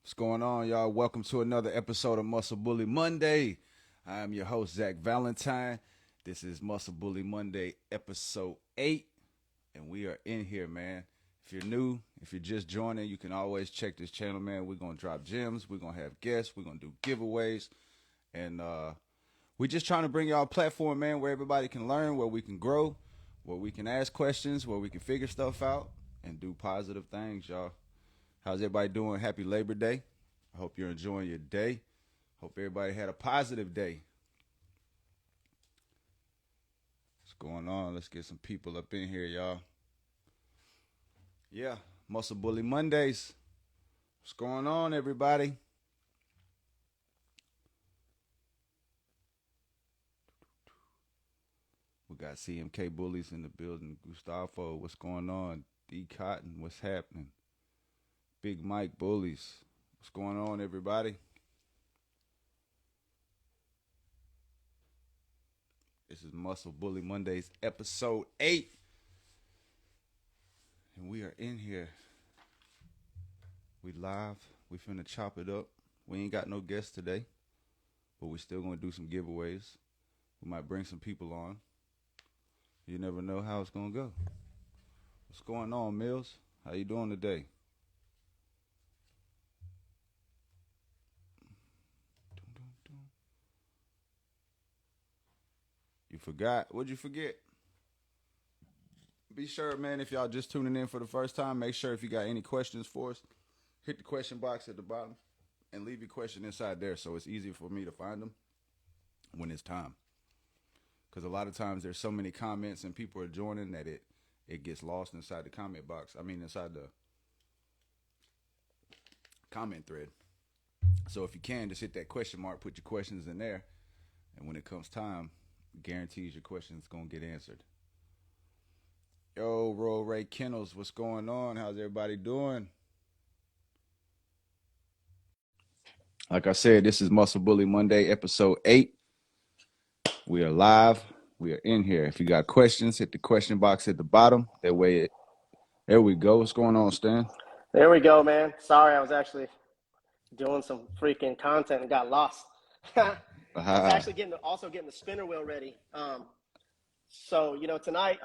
What's going on, y'all? Welcome to another episode of Muscle Bully Monday. I am your host, Zach Valentine. This is Muscle Bully Monday, Episode 8, and we are in here, man. If you're new, if you're just joining, you can always check this channel, man. We're going to drop gems. We're going to have guests. We're going to do giveaways. And we're just trying to bring y'all a platform, man, where everybody can learn, where we can grow, where we can ask questions, where we can figure stuff out and do positive things, y'all. How's everybody doing? Happy Labor Day. I hope you're enjoying your day. Hope everybody had a positive day. What's going on? Let's get some people up in here, y'all. Yeah, Muscle Bully Mondays. What's going on, everybody? We got CMK Bullies in the building. Gustavo, what's going on? D Cotton, what's happening? Big Mike Bullies. What's going on, everybody? This is Muscle Bully Mondays, Episode 8. And we are in here. We live. We finna chop it up. We ain't got no guests today, but we still gonna do some giveaways. We might bring some people on. You never know how it's gonna go. What's going on, Mills? How you doing today? You forgot? What'd you forget? Be sure, man, if y'all just tuning in for the first time, make sure if you got any questions for us, hit the question box at the bottom and leave your question inside there so it's easy for me to find them when it's time. Because a lot of times there's so many comments and people are joining that it gets lost inside the comment box. I mean, inside the comment thread. So if you can, just hit that question mark, put your questions in there, and when it comes time, guarantees your question's gonna get answered. Yo, Roll Ray Kennels, what's going on? How's everybody doing? Like I said, this is Muscle Bully Monday, Episode 8. We are live. We are in here. If you got questions, hit the question box at the bottom. That way, there we go. What's going on, Stan? There we go, man. Sorry, I was actually doing some freaking content and got lost. I was actually getting the spinner wheel ready. So tonight,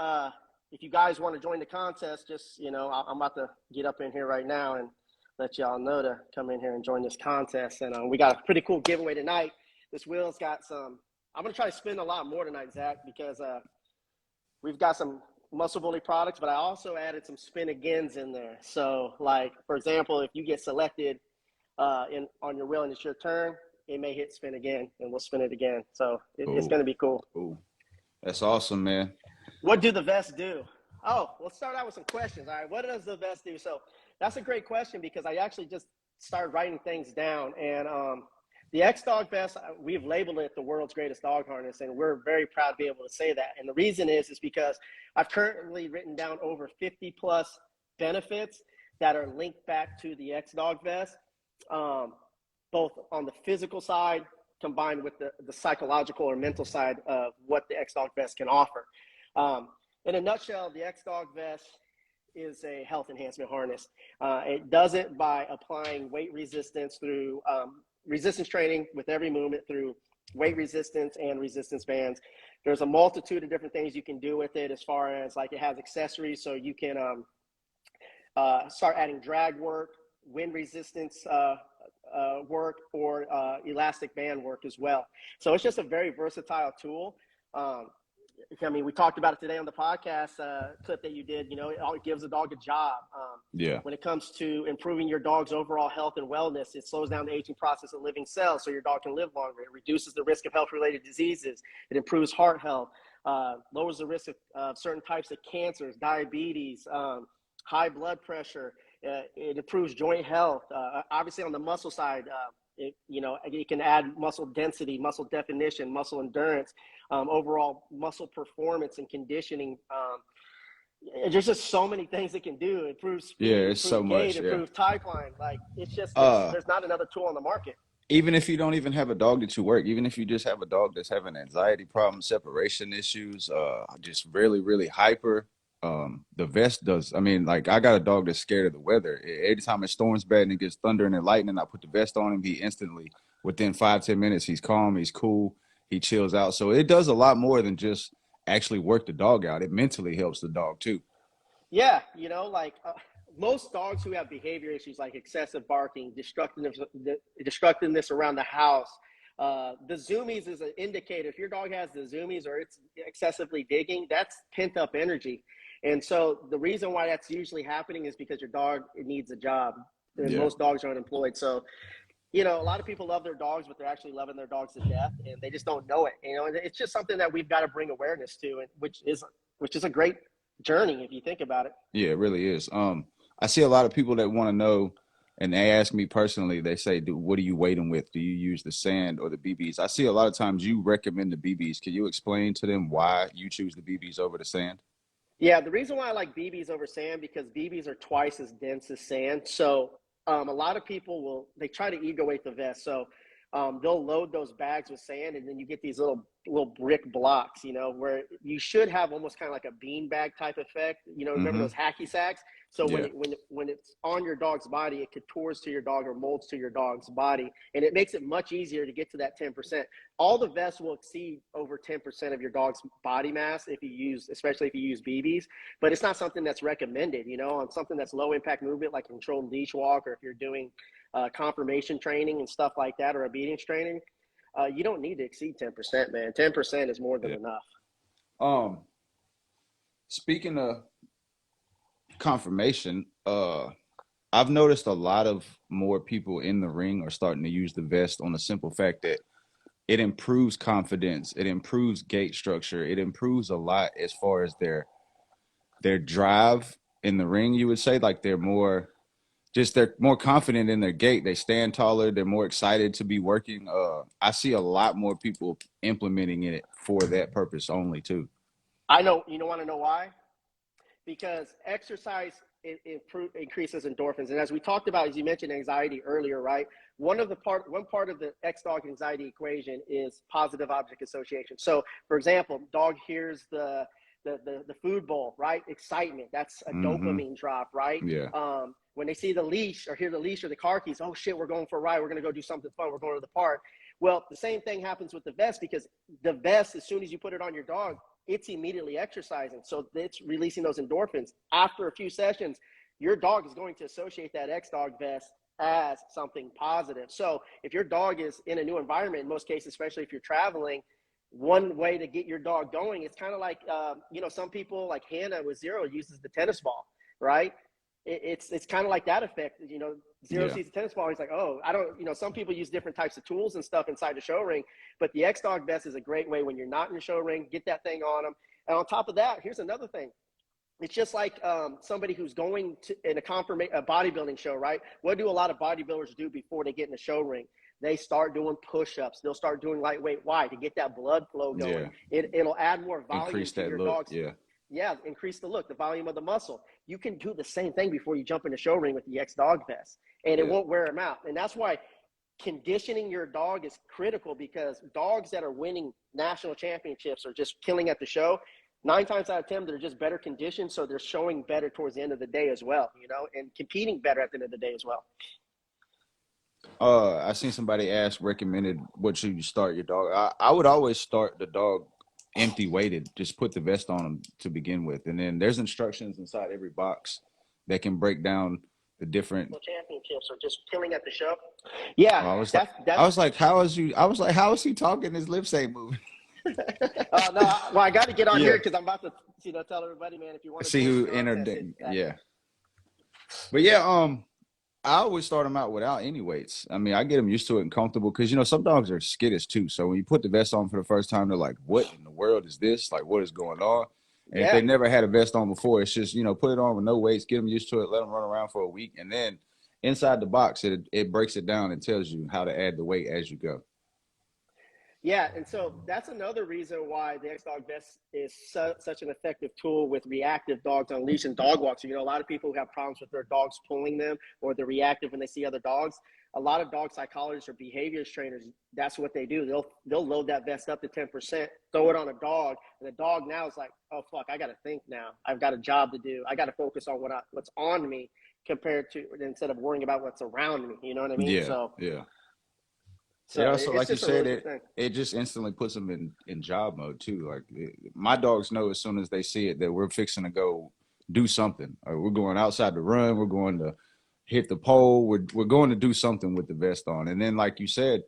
if you guys want to join the contest, just I'm about to get up in here right now and let y'all know to come in here and join this contest. And we got a pretty cool giveaway tonight. This wheel's got some. I'm gonna try to spin a lot more tonight, Zach, because we've got some Muscle Bully products, but I also added some spin agains in there. So, like for example, if you get selected on your wheel and it's your turn, it may hit spin again, and we'll spin it again. So it's going to be cool. Ooh. That's awesome, man. What do the vests do? Oh, let's start out with some questions. All right, what does the vest do? So that's a great question because I actually just started writing things down. And the X-Dog vest, we've labeled it the world's greatest dog harness, and we're very proud to be able to say that. And the reason is because I've currently written down over 50 plus benefits that are linked back to the X-Dog vest. Both on the physical side combined with the psychological or mental side of what the X-Dog vest can offer. In a nutshell, the X-Dog vest is a health enhancement harness. It does it by applying weight resistance through resistance training with every movement through weight resistance and resistance bands. There's a multitude of different things you can do with it as far as like it has accessories, so you can start adding drag work, wind resistance work, or elastic band work as well. So it's just a very versatile tool. I mean, we talked about it today on the podcast clip that you did. It gives a dog a job. When it comes to improving your dog's overall health and wellness, it slows down the aging process of living cells so your dog can live longer. It reduces the risk of health-related diseases. It improves heart health, lowers the risk of certain types of cancers, diabetes, high blood pressure. It improves joint health. Obviously, on the muscle side, it can add muscle density, muscle definition, muscle endurance, overall muscle performance and conditioning. There's just so many things it can do. It improves speed, it's so much. improves pipeline. Like it's just there's not another tool on the market. Even if you don't even have a dog that you work, even if you just have a dog that's having anxiety problems, separation issues, just really, really hyper, the vest does. I mean, like I got a dog that's scared of the weather. Every time it storms bad and it gets thunder and lightning, I put the vest on him. He instantly, within 5-10 minutes, he's calm, he's cool, he chills out. So it does a lot more than just actually work the dog out. It mentally helps the dog too. Yeah, like most dogs who have behavior issues like excessive barking, destructiveness around the house, the zoomies is an indicator. If your dog has the zoomies or it's excessively digging, that's pent up energy. And so the reason why that's usually happening is because your dog needs a job. And Yeah. most dogs are unemployed. So, a lot of people love their dogs, but they're actually loving their dogs to death, and they just don't know it. And it's just something that we've got to bring awareness to, and which is a great journey if you think about it. Yeah, it really is. I see a lot of people that want to know, and they ask me personally, they say, what are you waiting with? Do you use the sand or the BBs? I see a lot of times you recommend the BBs. Can you explain to them why you choose the BBs over the sand? Yeah, the reason why I like BBs over sand because BBs are twice as dense as sand. So a lot of people they try to ego weight the vest. So they'll load those bags with sand, and then you get these little brick blocks, where you should have almost kind of like a bean bag type effect. Remember Mm-hmm. those hacky sacks? So Yeah. when it's on your dog's body, it contours to your dog or molds to your dog's body, and it makes it much easier to get to that 10%. All the vests will exceed over 10% of your dog's body mass especially if you use BBs, but it's not something that's recommended, on something that's low impact movement like controlled leash walk, or if you're doing confirmation training and stuff like that, or obedience training, you don't need to exceed 10%, man. 10% is more than Yeah. enough. Um, Speaking of confirmation, I've noticed a lot of more people in the ring are starting to use the vest on the simple fact that it improves confidence, it improves gait structure, it improves a lot as far as their drive in the ring. You would say like they're more confident in their gait. They stand taller. They're more excited to be working. I see a lot more people implementing it for that purpose only too. I know, want to know why? Because exercise increases endorphins, and as we talked about, as you mentioned, anxiety earlier, right? One part of the X dog anxiety equation is positive object association. So, for example, dog hears the food bowl, right? Excitement. That's a Mm-hmm. dopamine drop, right? Yeah. When they see the leash or hear the leash or the car keys, oh shit, we're going for a ride. We're going to go do something fun. We're going to the park. Well, the same thing happens with the vest, because the vest, as soon as you put it on your dog, it's immediately exercising. So it's releasing those endorphins. After a few sessions, your dog is going to associate that X dog vest as something positive. So if your dog is in a new environment, in most cases, especially if you're traveling, one way to get your dog going, it's kind of like, some people like Hannah with Zero uses the tennis ball, right? It's kind of like that effect. Zero Yeah. sees the tennis ball. He's like, oh, I don't, some people use different types of tools and stuff inside the show ring, but the X Dog vest is a great way when you're not in the show ring, get that thing on them. And on top of that, here's another thing. It's just like somebody who's going to in a bodybuilding show, right? What do a lot of bodybuilders do before they get in the show ring? They start doing push-ups. They'll start doing lightweight. Why? To get that blood flow going. Yeah. It'll add more volume Increase to that your look. dog's. Yeah. Yeah, increase the look, the volume of the muscle. You can do the same thing before you jump in the show ring with the X Dog vest, and it Yeah. won't wear them out. And that's why conditioning your dog is critical, because dogs that are winning national championships or just killing at the show, 9 times out of 10, they're just better conditioned. So they're showing better towards the end of the day as well, and competing better at the end of the day as well. I seen somebody ask recommended what should you start your dog. I would always start the dog empty weighted. Just put the vest on them to begin with, and then there's instructions inside every box that can break down the different. Championships or just killing at the show. Yeah, I was like, that's. how is you? I was like, how is he talking? His lips ain't moving. No, well, I got to get on Yeah. here because I'm about to, tell everybody, man, if you want to See join who the entered. contest, Yeah. But yeah, I always start them out without any weights. I mean, I get them used to it and comfortable because some dogs are skittish too. So when you put the vest on for the first time, they're like, "What in the world is this? Like, what is going on?" And if yeah. they never had a vest on before, it's just put it on with no weights, get them used to it, let them run around for a week, and then inside the box, it breaks it down and tells you how to add the weight as you go. Yeah, and so that's another reason why the X-Dog vest is such an effective tool with reactive dogs on leash and dog walks. You know, a lot of people who have problems with their dogs pulling them or they're reactive when they see other dogs. A lot of dog psychologists or behaviorist trainers, that's what they do. They'll load that vest up to 10%, throw it on a dog, and the dog now is like, oh fuck, I got to think now. I've got a job to do. I got to focus on what's on me compared to instead of worrying about what's around me. You know what I mean? Yeah, So yeah. It so also, it's like you just a said, really good it thing. it just instantly puts them in job mode too. Like my dogs know as soon as they see it that we're fixing to go do something. We're going outside to run. We're going to hit the pole. We're going to do something with the vest on. And then, like you said,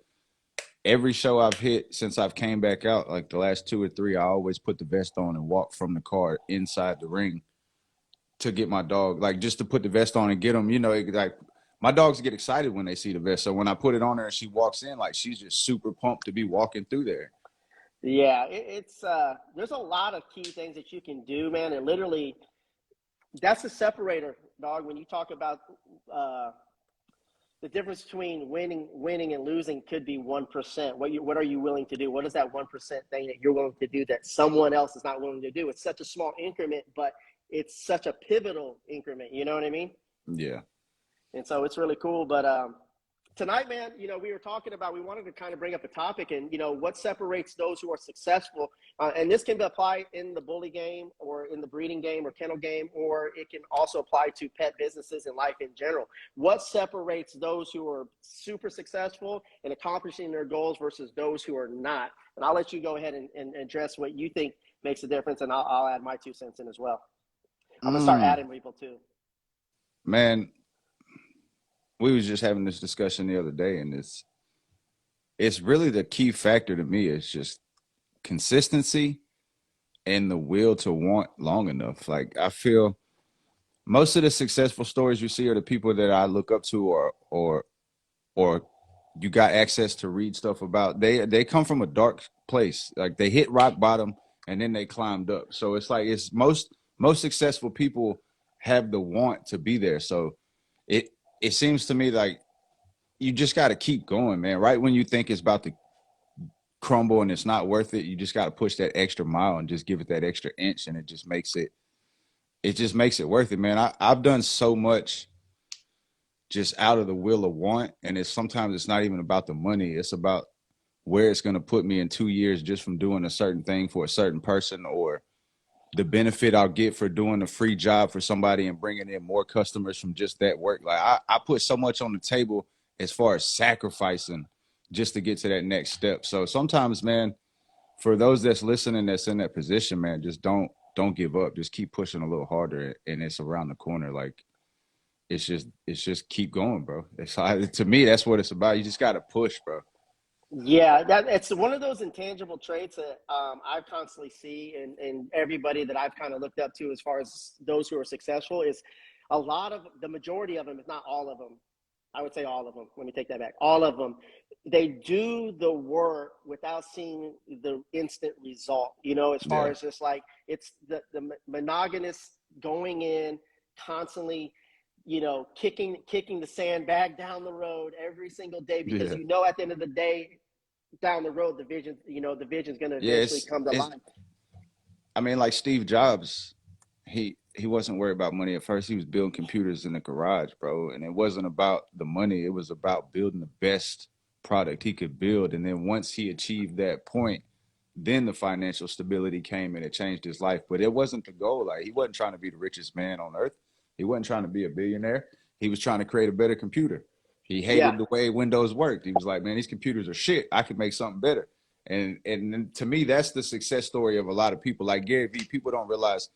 every show I've hit since I've came back out, like the last two or three, I always put the vest on and walk from the car inside the ring to get my dog, like just to put the vest on and get them. You know, like my dogs get excited when they see the vest. So when I put it on her and she walks in, like she's just super pumped to be walking through there. Yeah, it's there's a lot of key things that you can do, man. And literally, that's a separator, dog. When you talk about uh, the difference between winning and losing could be 1%. What are you willing to do? What is that 1% thing that you're willing to do that someone else is not willing to do? It's such a small increment, but it's such a pivotal increment. You know what I mean? Yeah. And so it's really cool. But tonight, man, you know, we were talking about, we wanted to kind of bring up a topic and, you know, what separates those who are successful. And this can apply in the bully game or in the breeding game or kennel game, or it can also apply to pet businesses and life in general. What separates those who are super successful in accomplishing their goals versus those who are not? And I'll let you go ahead and address what you think makes a difference. And I'll add my 2 cents in as well. I'm going to start Mm, adding people too. man, we was just having this discussion the other day, and it's really the key factor to me is just consistency and the will to want long enough. Like I feel most of the successful stories you see are the people that I look up to or you got access to read stuff about. They come from a dark place. Like they hit rock bottom and then they climbed up. So it's like it's most successful people have the want to be there. So it it seems to me like you just got to keep going, man. Right when you think it's about to crumble and it's not worth it, you just got to push that extra mile and just give it that extra inch, and it just makes it worth it, man. I've done so much just out of the will of want, and it's sometimes it's not even about the money. It's about where it's going to put me in 2 years just from doing a certain thing for a certain person, or the benefit I'll get for doing a free job for somebody and bringing in more customers from just that work. Like I put so much on the table as far as sacrificing just to get to that next step. So sometimes, man, for those that's listening that's in that position, man, just don't give up. Just keep pushing a little harder, and it's around the corner. Like it's just keep going, bro. To me, that's what it's about. You just got to push, bro. Yeah, that it's one of those intangible traits that I constantly see in everybody that I've kind of looked up to as far as those who are successful is a lot of the majority of them, if not all of them. I would say all of them. Let me take that back. All of them, they do the work without seeing the instant result. You know, as far Yeah, as just like it's the monogamous going in constantly, you know, kicking the sand back down the road every single day because yeah, you know at the end of the day down the road the vision's going to yeah. eventually It's come to it's. life. I mean, like Steve Jobs, he wasn't worried about money at first. He was building computers in the garage, bro, and it wasn't about the money. It was about building the best product he could build. And then once he achieved that point, then the financial stability came and it changed his life. But it wasn't the goal. Like he wasn't trying to be the richest man on earth. He wasn't trying to be a billionaire. He was trying to create a better computer. He Yeah, hated the way Windows worked. He was like, man, these computers are shit. I could make something better. And to me, that's the success story of a lot of people. Like Gary Vee, people don't realize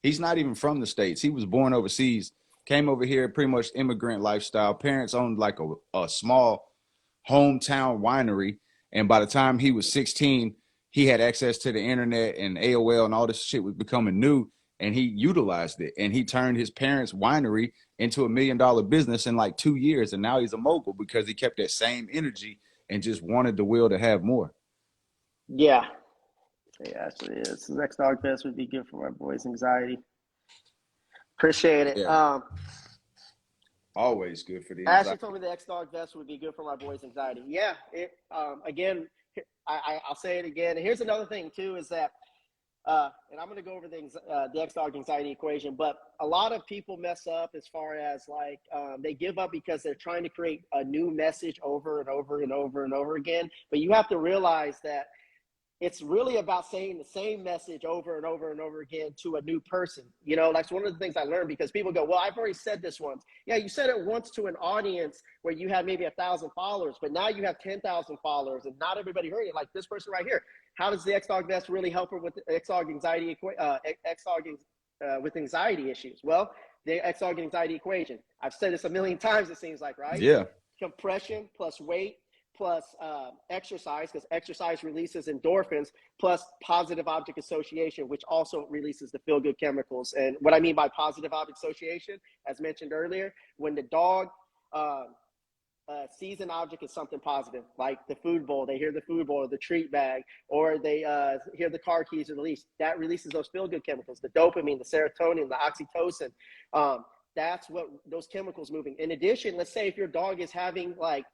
he's not even from the States. He was born overseas, came over here, pretty much immigrant lifestyle. Parents owned like a small hometown winery. And by the time he was 16, he had access to the internet and AOL and all this shit was becoming new. And he utilized it. And he turned his parents' winery into $1 million business in like 2 years. And now he's a mogul because he kept that same energy and just wanted the will to have more. yeah, yeah, actually is. Next dog test would be good for my boys anxiety. Appreciate it. Yeah. Always good for the Ashley told anxiety. me the X Dog vest would be good for my boys' anxiety. Yeah, it again. I'll say it again. And here's another thing too, is that, and I'm going to go over the X-Dog anxiety equation, but a lot of people mess up as far as like, they give up because they're trying to create a new message over and over and over and over again. But you have to realize that it's really about saying the same message over and over and over again to a new person. You know, that's one of the things I learned, because people go, well, I've already said this once. Yeah, you said it once to an audience where you had maybe 1,000 followers, but now you have 10,000 followers and not everybody heard it. Like this person right here. How does the X-Dog vest really help her with X-Dog anxiety, with anxiety issues? Well, the X-Dog anxiety equation. I've said this a million times, it seems like, right? Yeah. Compression plus weight plus exercise, because exercise releases endorphins, plus positive object association, which also releases the feel-good chemicals. And what I mean by positive object association, as mentioned earlier, when the dog sees an object as something positive, like the food bowl, they hear the food bowl or the treat bag, or they hear the car keys are released, that releases those feel-good chemicals, the dopamine, the serotonin, the oxytocin. That's what those chemicals moving. In addition, let's say if your dog is having like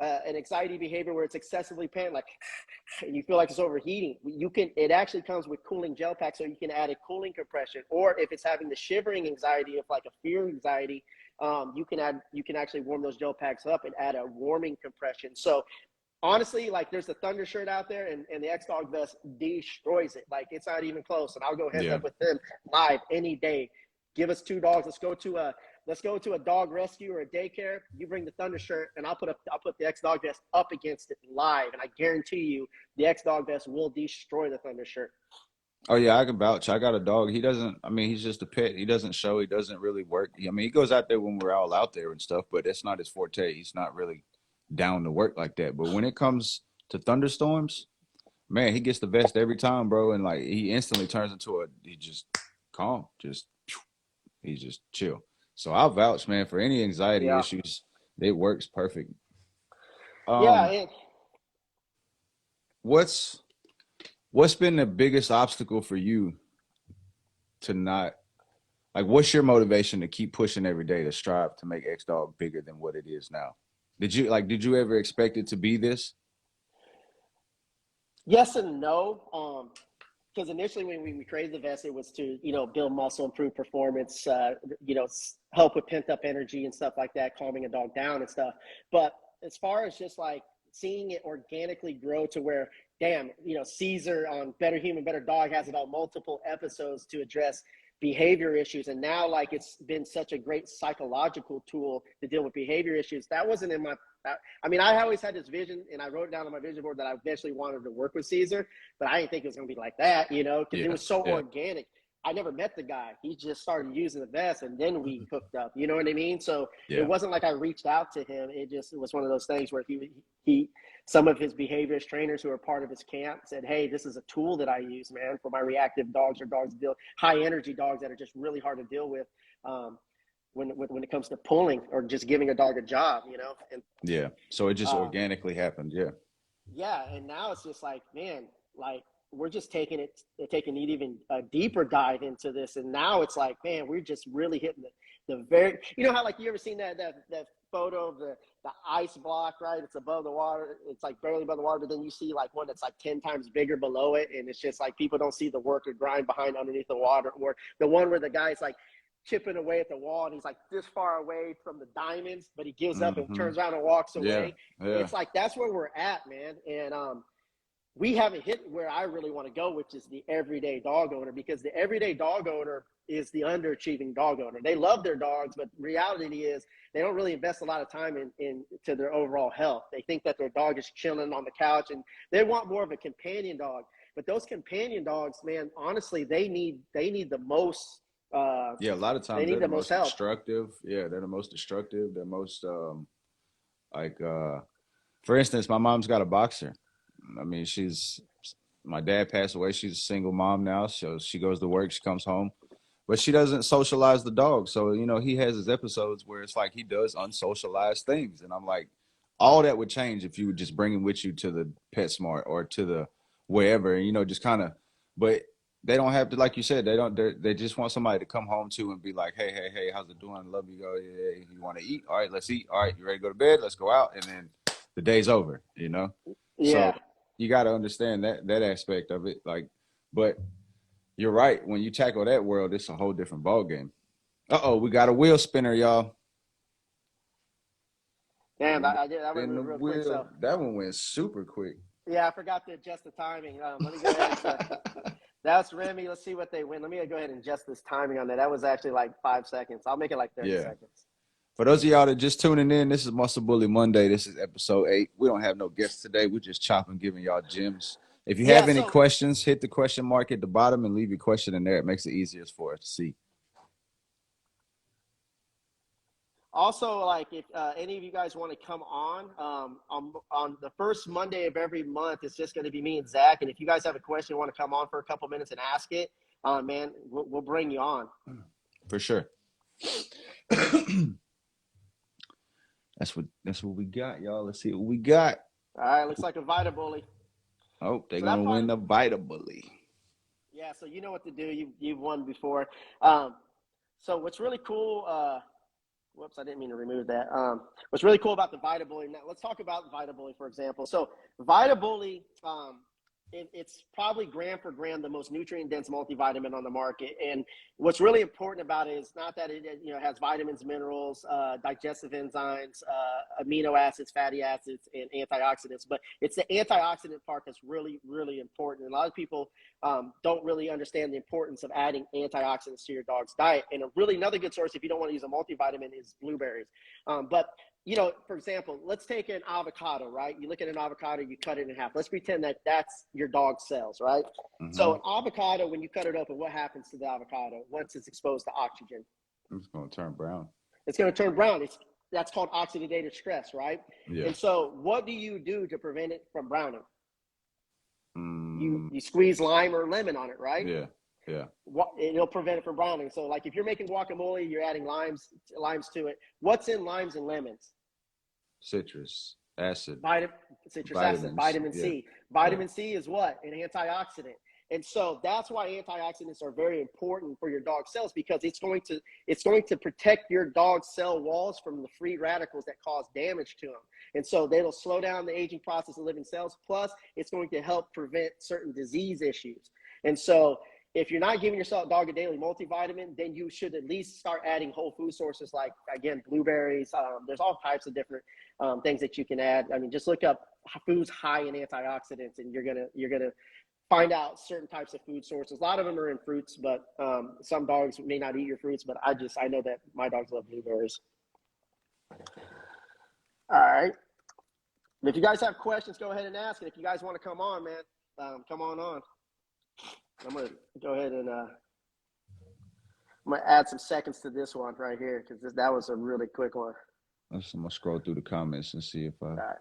an anxiety behavior where it's excessively panting, like, and you feel like it's overheating, it actually comes with cooling gel packs, so you can add a cooling compression. Or if it's having the shivering anxiety of like a fear anxiety, you can actually warm those gel packs up and add a warming compression. So honestly, like there's a Thunder shirt out there, and the X-Dog vest destroys it. Like it's not even close. And I'll go heads up with them live any day. Give us 2 dogs. Let's go to a dog rescue or a daycare. You bring the Thunder shirt, and I'll put the X-Dog vest up against it live, and I guarantee you the X-Dog vest will destroy the Thunder shirt. Oh yeah, I can vouch. I got a dog. He doesn't. I mean, he's just a pet. He doesn't show. He doesn't really work. I mean, he goes out there when we're all out there and stuff, but that's not his forte. He's not really down to work like that. But when it comes to thunderstorms, man, he gets the vest every time, bro. And like he instantly turns into he just calm, he's just chill. So I'll vouch, man, for any anxiety Yeah. issues. It works perfect. Yeah. Um, what's been the biggest obstacle for you to not like? What's your motivation to keep pushing every day to strive to make X-Dog bigger than what it is now? Did you ever expect it to be this? Yes and no. Because initially when we created the vest, it was to, build muscle, improve performance, help with pent up energy and stuff like that, calming a dog down and stuff. But as far as just like seeing it organically grow to where, damn, Caesar on Better Human, Better Dog has about multiple episodes to address behavior issues. And now like it's been such a great psychological tool to deal with behavior issues. That wasn't in my I always had this vision, and I wrote it down on my vision board that I eventually wanted to work with Caesar, but I didn't think it was going to be like that, because it was so organic. I never met the guy. He just started using the vest, and then we hooked up. You know what I mean? So it wasn't like I reached out to him. It was one of those things where he some of his behaviorist trainers who are part of his camp said, hey, this is a tool that I use, man, for my reactive dogs or dogs high energy dogs that are just really hard to deal with. When it comes to pulling or just giving a dog a job, And so it just organically happened. And now it's just like, man, like we're just taking even a deeper dive into this, and now it's like, man, we're just really hitting the very, how like you ever seen that photo of the ice block, right? It's above the water, it's like barely above the water, but then you see like one that's like 10 times bigger below it, and it's just like people don't see the work or grind behind underneath the water, or the one where the guy's like chipping away at the wall and he's like this far away from the diamonds, but he gives up and turns around and walks away. It's like that's where we're at, man. And we haven't hit where I really want to go, which is the everyday dog owner, because the everyday dog owner is the underachieving dog owner. They love their dogs, but reality is they don't really invest a lot of time into their overall health. They think that their dog is chilling on the couch, and they want more of a companion dog. But those companion dogs, man, honestly, they need the most. A lot of times they're the most destructive. Yeah, they're the most destructive. They're most for instance, my mom's got a boxer. I mean, my dad passed away. She's a single mom now, so she goes to work, she comes home, but she doesn't socialize the dog. So, he has his episodes where it's like he does unsocialized things. And I'm like, all that would change if you would just bring him with you to the PetSmart or to the wherever, just kind of, but they don't have to, like you said, they just want somebody to come home to and be like, hey, how's it doing? Love you. Go, yeah, you want to eat? All right, let's eat. All right, you ready to go to bed? Let's go out. And then the day's over, Yeah. So, you got to understand that aspect of it. Like, but you're right. When you tackle that world, it's a whole different ball game. We got a wheel spinner, y'all. Damn, I did that went And the real quick. So that one went super quick. yeah, I forgot to adjust the timing. Let me go ahead. So that's Remy. Let's see what they win. Let me go ahead and adjust this timing on that. That was actually like 5 seconds. I'll make it like 30 seconds. For those of y'all that just tuning in, this is Muscle Bully Monday. This is episode 8. We don't have no guests today. We're just chopping, giving y'all gems. If you have any questions, hit the question mark at the bottom and leave your question in there. It makes it easiest for us to see. Also, like if any of you guys want to come on the first Monday of every month, it's just going to be me and Zach. And if you guys have a question, want to come on for a couple minutes and ask it, man, we'll bring you on. For sure. That's what we got, y'all. Let's see what we got. All right, looks like a Vita Bully. Oh, they're gonna win the Vita Bully. Yeah, so you know what to do. You've won before. So what's really cool? Whoops, I didn't mean to remove that. What's really cool about the Vita Bully? Now let's talk about Vita Bully, for example. So Vita Bully, it's probably gram for gram the most nutrient-dense multivitamin on the market. And what's really important about it is not that it has vitamins, minerals, digestive enzymes, amino acids, fatty acids, and antioxidants, but it's the antioxidant part that's really, really important. And a lot of people don't really understand the importance of adding antioxidants to your dog's diet. And another good source, if you don't want to use a multivitamin, is blueberries. But for example, let's take an avocado, right? You look at an avocado, you cut it in half. Let's pretend that that's your dog's cells, right? Mm-hmm. So an avocado, when you cut it open, what happens to the avocado once it's exposed to oxygen? It's going to turn brown. It's going to turn brown. That's called oxidative stress, right? Yeah. And so what do you do to prevent it from browning? You squeeze lime or lemon on it, right? Yeah. Yeah. It'll prevent it from browning. So like if you're making guacamole, you're adding limes to it. What's in limes and lemons? Citrus acid. Citrus acid, vitamin C. Vitamin C is what? An antioxidant. And so that's why antioxidants are very important for your dog's cells, because it's going to protect your dog's cell walls from the free radicals that cause damage to them. And so they'll slow down the aging process of living cells. Plus, it's going to help prevent certain disease issues. And so if you're not giving your dog a daily multivitamin, then you should at least start adding whole food sources like, again, blueberries. There's all types of different things that you can add. I mean, just look up foods high in antioxidants, and you're gonna find out certain types of food sources. A lot of them are in fruits, but some dogs may not eat your fruits. But I know that my dogs love blueberries. All right. If you guys have questions, go ahead and ask. And if you guys want to come on, man, come on. I'm going to go ahead and I'm going to add some seconds to this one right here, because that was a really quick one. I'm going to scroll through the comments and see if I... All right.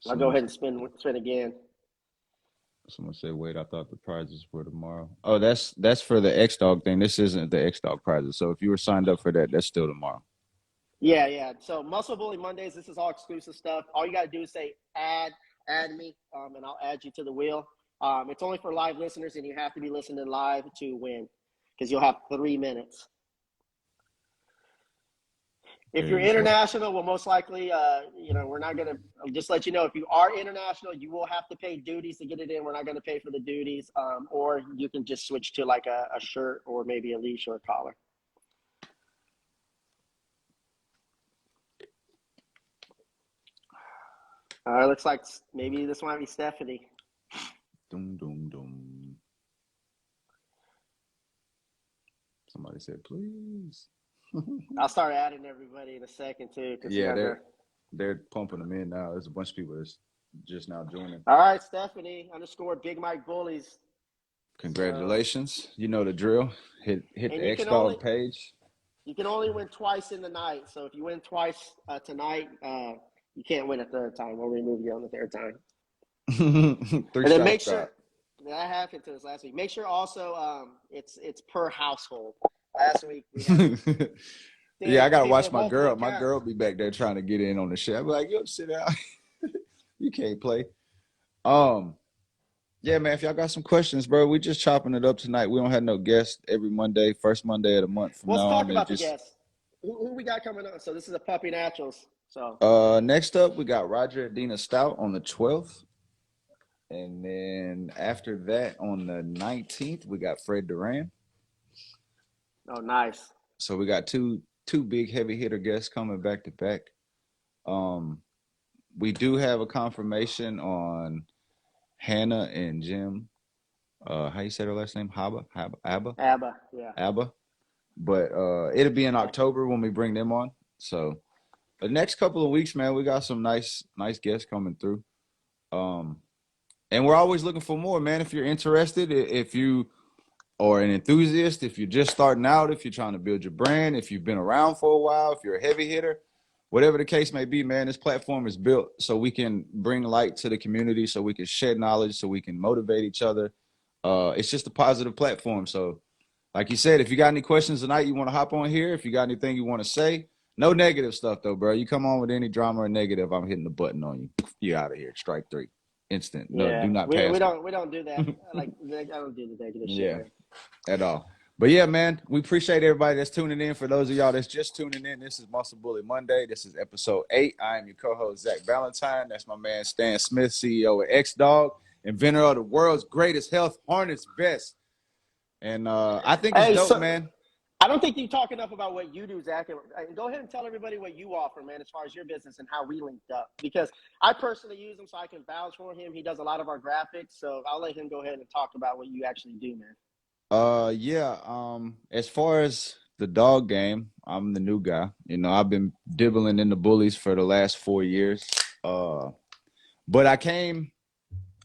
I'll go ahead and spin again. Someone said, wait, I thought the prizes were tomorrow. Oh, that's for the X-Dog thing. This isn't the X-Dog prizes. So if you were signed up for that, that's still tomorrow. Yeah. So Muscle Bully Mondays, this is all exclusive stuff. All you got to do is say, add me, and I'll add you to the wheel. It's only for live listeners, and you have to be listening live to win, because you'll have 3 minutes. If you're international, well, most likely, we're not going to just let you know. If you are international, you will have to pay duties to get it in. We're not going to pay for the duties, or you can just switch to like a shirt or maybe a leash or a collar. Looks like maybe this might be Stephanie. Dum. Somebody said, please. I'll start adding everybody in a second, too. Yeah, they're pumping them in now. There's a bunch of people that's just now joining. All right, Stephanie _ Big Mike Bullies. Congratulations. You know the drill. Hit the X-Dog page. You can only win twice in the night. So if you win twice tonight, you can't win a third time. We'll remove you on the third time. And then make sure that happened to us last week. Make sure also it's per household. Last week we had yeah, I gotta watch my girl. My girl be back there trying to get in on the shit. I be like, yo, sit down. You can't play. Yeah, man. If y'all got some questions, bro, we just chopping it up tonight. We don't have no guests every Monday, first Monday of the month. Let's talk about the guests. Who we got coming on? So this is a Puppy Naturals. So next up we got Roger and Dina Stout on the 12th. And then after that, on the 19th, we got Fred Duran. Oh, nice. So we got two big heavy hitter guests coming back to back. Um, we do have a confirmation on Hannah and Jim. How you say their last name? ABBA, yeah. Abba. But it'll be in October when we bring them on. So the next couple of weeks, man, we got some nice guests coming through. Um, and we're always looking for more, man. If you're interested, if you are an enthusiast, if you're just starting out, if you're trying to build your brand, if you've been around for a while, if you're a heavy hitter, whatever the case may be, man, this platform is built so we can bring light to the community, so we can shed knowledge, so we can motivate each other. It's just a positive platform. So, like you said, if you got any questions tonight, you want to hop on here. If you got anything you want to say, no negative stuff though, bro. You come on with any drama or negative, I'm hitting the button on you. You out of here. Strike three. Instant. No, Yeah, do not we, pass we me. don't we don't do that. Like I don't do the negative shit, Yeah, man. at all. But yeah, man, we appreciate everybody that's tuning in. For those of y'all that's just tuning in, this is Muscle Bully Monday. This is episode 8. I am your co-host, Zach Valentine. That's my man, Stan Smith, CEO of X-Dog, inventor of the world's greatest health harness vest. And I think it's Hey, dope, so man. I don't think you talk enough about what you do, Zach. And go ahead and tell everybody what you offer, man, as far as your business and how we linked up. Because I personally use him, so I can vouch for him. He does a lot of our graphics, so I'll let him go ahead and talk about what you actually do, man. Yeah. As far as the dog game, I'm the new guy. You know, I've been dibbling in the bullies for the last 4 years. Uh, but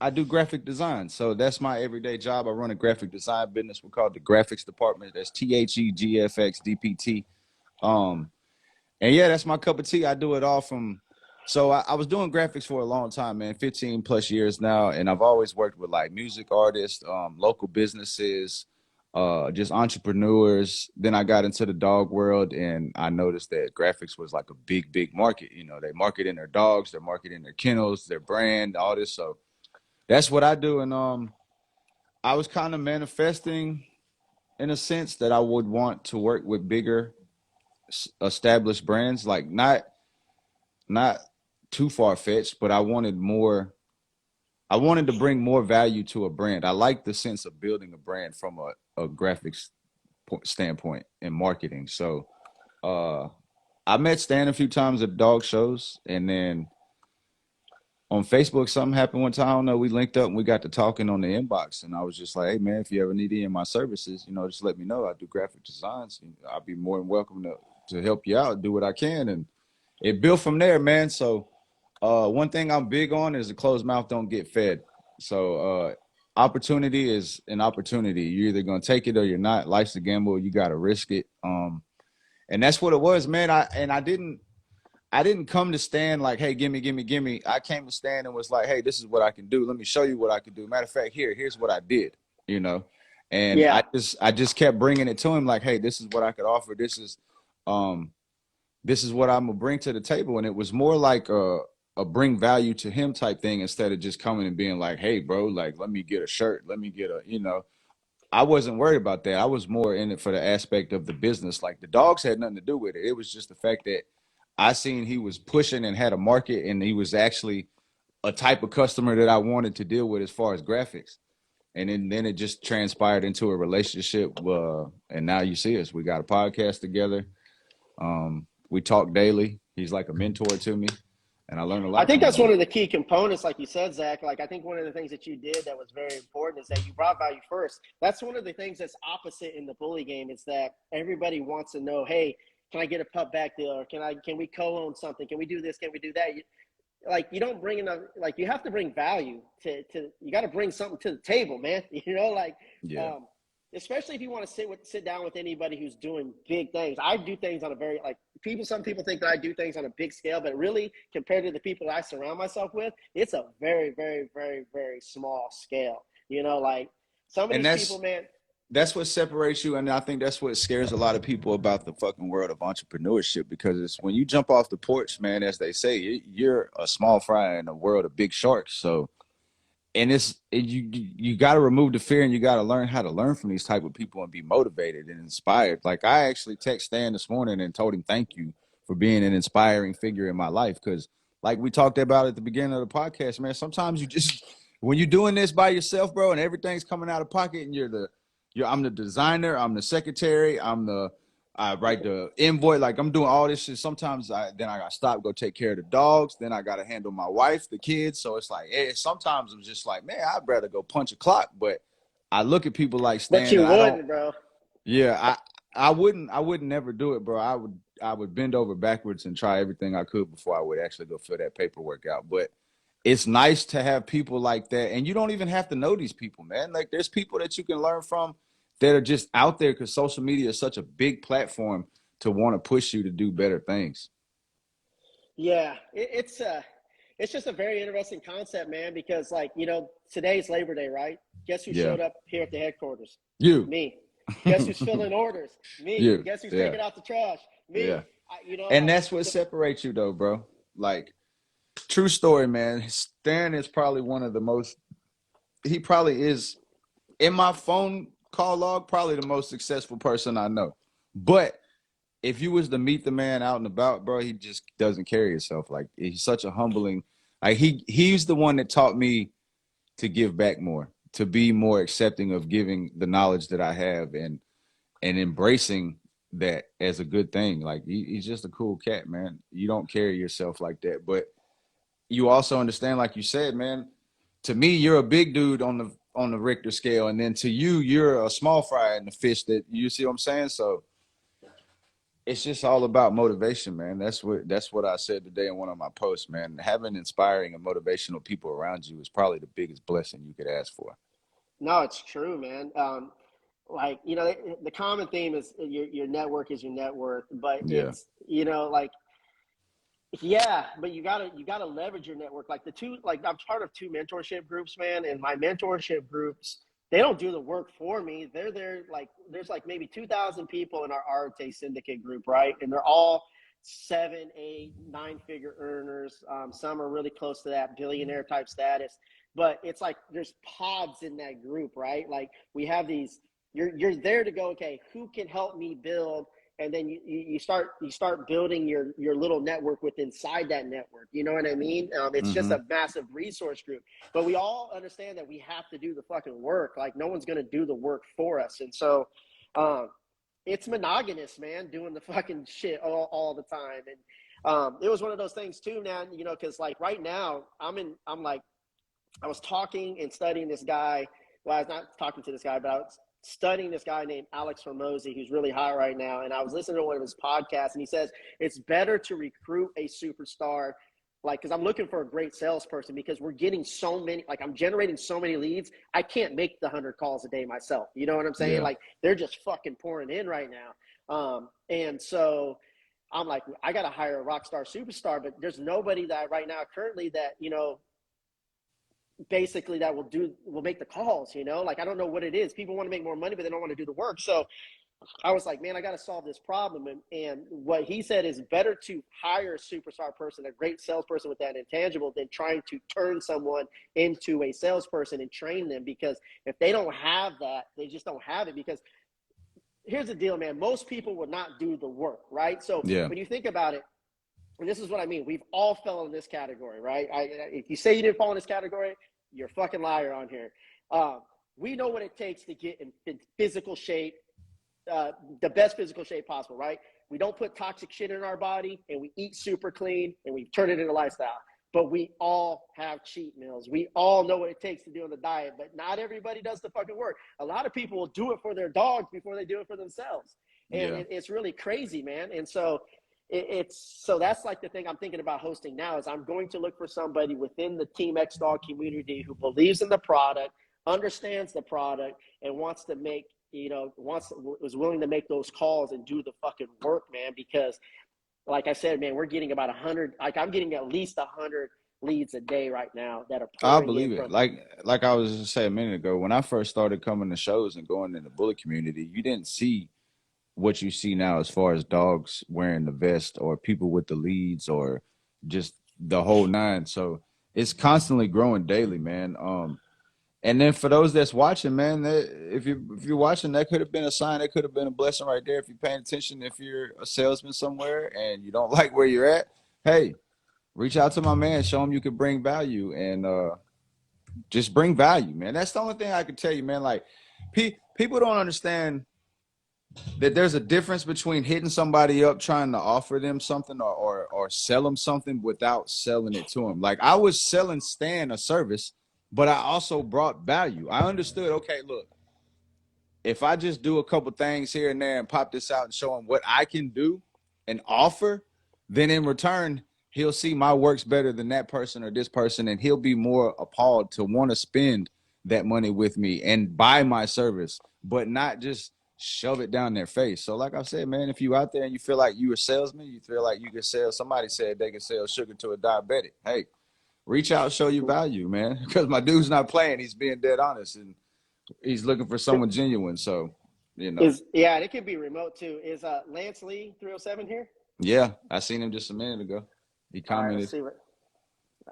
I do graphic design. So that's my everyday job. I run a graphic design business. We call it the graphics department. That's THEGFXDPT. Um, and yeah, that's my cup of tea. I do it all from, so I was doing graphics for a long time, man, 15 plus years now. And I've always worked with like music artists, local businesses, just entrepreneurs. Then I got into the dog world and I noticed that graphics was like a big market. You know, they market in their dogs, they're marketing their kennels, their brand, all this. So that's what I do. And I was kind of manifesting in a sense that I would want to work with bigger established brands, like not too far fetched, but I wanted more. I wanted to bring more value to a brand. I like the sense of building a brand from a graphics standpoint and marketing. So uh, I met Stan a few times at dog shows, and then on Facebook, something happened one time. I don't know. We linked up and we got to talking on the inbox, and I was just like, "Hey, man, if you ever need any of my services, you know, just let me know. I do graphic designs. And I'll be more than welcome to help you out, do what I can." And it built from there, man. So, one thing I'm big on is a closed mouth don't get fed. So, opportunity is an opportunity. You're either gonna take it or you're not. Life's a gamble. You got to risk it. And that's what it was, man. I didn't come to Stan like, hey, gimme. I came to Stan and was like, hey, this is what I can do. Let me show you what I can do. Matter of fact, here's what I did, you know. And Yeah. I just kept bringing it to him like, hey, this is what I could offer. Um this is what I'm gonna bring to the table. And it was more like a bring value to him type thing instead of just coming and being like, hey, bro, like let me get a shirt, let me get a, you know. I wasn't worried about that. I was more in it for the aspect of the business. Like the dogs had nothing to do with it. It was just the fact that I seen he was pushing and had a market, and he was actually a type of customer that I wanted to deal with as far as graphics. And then it just transpired into a relationship. And now you see us. We got a podcast together. We talk daily. He's like a mentor to me, and I learned a I lot think from him, that's one man. of the key components, like you said, Zach. Like I think one of the things that you did that was very important is that you brought value first. That's one of the things that's opposite in the bully game is that everybody wants to know, hey, can I get a pup back deal, or can we co-own something? Can we do this? Can we do that? Like you don't bring enough. Like you have to bring value to you got to bring something to the table, man. You know, like Yeah, um, especially if you want to sit down with anybody who's doing big things. I do things on a very like people. Some people think that I do things on a big scale, but really, compared to the people that I surround myself with, it's a very small scale. You know, like some of and these people, that's man. that's what separates you, and I think that's what scares a lot of people about the fucking world of entrepreneurship, because it's when you jump off the porch, man, as they say, you're a small fry in a world of big sharks. So, and you got to remove the fear, and you got to learn how to learn from these type of people and be motivated and inspired. Like I actually text Stan this morning and told him thank you for being an inspiring figure in my life, because like we talked about at the beginning of the podcast, man, sometimes you just when you're doing this by yourself, bro, and everything's coming out of pocket, and I'm the designer, I'm the secretary, I write the invoice, like I'm doing all this shit. Sometimes I gotta stop, go take care of the dogs, then I gotta handle my wife, the kids. So it's like, sometimes I'm just like, man, I'd rather go punch a clock. But I look at people like But Stan, you and I don't. wouldn't, bro. Yeah, I wouldn't never do it, bro. I would bend over backwards and try everything I could before I would actually go fill that paperwork out. But it's nice to have people like that, and you don't even have to know these people, man. Like there's people that you can learn from that are just out there because social media is such a big platform to want to push you to do better things. Yeah, it's just a very interesting concept, man. Because like today's Labor Day, right? Guess who Yeah, showed up here at the headquarters? you, Me. Guess who's filling orders? Me. you, Guess who's yeah, taking out the trash? yeah, Me. and Like that's what separates you, though, bro. Like true story, man. Stan is probably one of the most. He probably is in my phone call log, probably the most successful person I know. But if you was to meet the man out and about, bro, he just doesn't carry himself like he's such a humbling. Like he's the one that taught me to give back more, to be more accepting of giving the knowledge that I have and embracing that as a good thing. Like he's just a cool cat, man. You don't carry yourself like that, but you also understand, like you said, man. To me, you're a big dude on the Richter scale, and then to you, you're a small fry in the fish. That you see what I'm saying? So it's just all about motivation, man. That's what I said today in one of my posts, man. Having inspiring and motivational people around you is probably the biggest blessing you could ask for. no, it's true, man. Like the common theme is your network is your net worth, but Yeah, it's like yeah, but you gotta leverage your network. Like the two, like I'm part of two mentorship groups, man, and my mentorship groups, they don't do the work for me. They're there, like there's like maybe 2,000 people in our Arte syndicate group, right? And they're all 7, 8, 9 figure earners. Some are really close to that billionaire type status, but it's like there's pods in that group, right? Like we have these. You're there to go. Okay, who can help me build? And then you start building your little network with inside that network. You know what I mean? It's just mm-hmm. a massive resource group, but we all understand that we have to do the fucking work. Like no one's gonna do the work for us, and so um, it's monogamous, man, doing the fucking shit all the time. And it was one of those things too, man. Because like right now I'm like I was talking and studying this guy. Well, I was not talking to this guy, but I was studying this guy named Alex Hormozy, who's really high right now. And I was listening to one of his podcasts, and he says it's better to recruit a superstar, like, because I'm looking for a great salesperson because we're getting so many, like, I'm generating so many leads. I can't make the 100 calls a day myself. You know what I'm saying? Yeah, Like, they're just fucking pouring in right now. And so I'm like, I got to hire a rock star superstar, but there's nobody that right now currently that, basically that will make the calls. Like I don't know what it is. People want to make more money, but they don't want to do the work. So I was like, man, I got to solve this problem. And what he said is better to hire a superstar person, a great salesperson with that intangible, than trying to turn someone into a salesperson and train them. Because if they don't have that, they just don't have it. Because here's the deal, man, most people will not do the work, right? So yeah, when you think about it, and this is what I mean, we've all fell in this category, right? If you say you didn't fall in this category, you're a fucking liar on here. We know what it takes to get in physical shape, the best physical shape possible, right? We don't put toxic shit in our body, and we eat super clean, and we turn it into a lifestyle. But we all have cheat meals. We all know what it takes to do on the diet, but not everybody does the fucking work. A lot of people will do it for their dogs before they do it for themselves. And yeah. it's really crazy, man. And so so that's like the thing I'm thinking about hosting now is I'm going to look for somebody within the Team X Dog community who believes in the product, understands the product, and wants to make, was willing to make those calls and do the fucking work, man. Because like I said, man, we're getting about 100, like I'm getting at least 100 leads a day right now that are I pouring in believe it. from, Like I was just saying a minute ago, when I first started coming to shows and going in the bullet community, you didn't see what you see now as far as dogs wearing the vest or people with the leads or just the whole nine. So it's constantly growing daily, man. And then for those that's watching, man, if you're watching, that could have been a sign, that could have been a blessing right there. If you're paying attention, if you're a salesman somewhere and you don't like where you're at, hey, reach out to my man, show him you can bring value, and just bring value, man. That's the only thing I can tell you, man. Like, people don't understand that there's a difference between hitting somebody up trying to offer them something or sell them something without selling it to them. Like, I was selling Stan a service, but I also brought value. I understood, okay, look, if I just do a couple things here and there and pop this out and show him what I can do and offer, then in return, he'll see my work's better than that person or this person, and he'll be more appalled to want to spend that money with me and buy my service, but not just shove it down their face. So like I said, man, if you out there and you feel like you a salesman, you feel like you can sell, somebody said they can sell sugar to a diabetic. Hey, reach out, show your value, man, because my dude's not playing. He's being dead honest, and he's looking for someone genuine. So, you know. Yeah, and it can be remote too. Is Lance Lee 307 here? Yeah, I seen him just a minute ago. He All right, commented.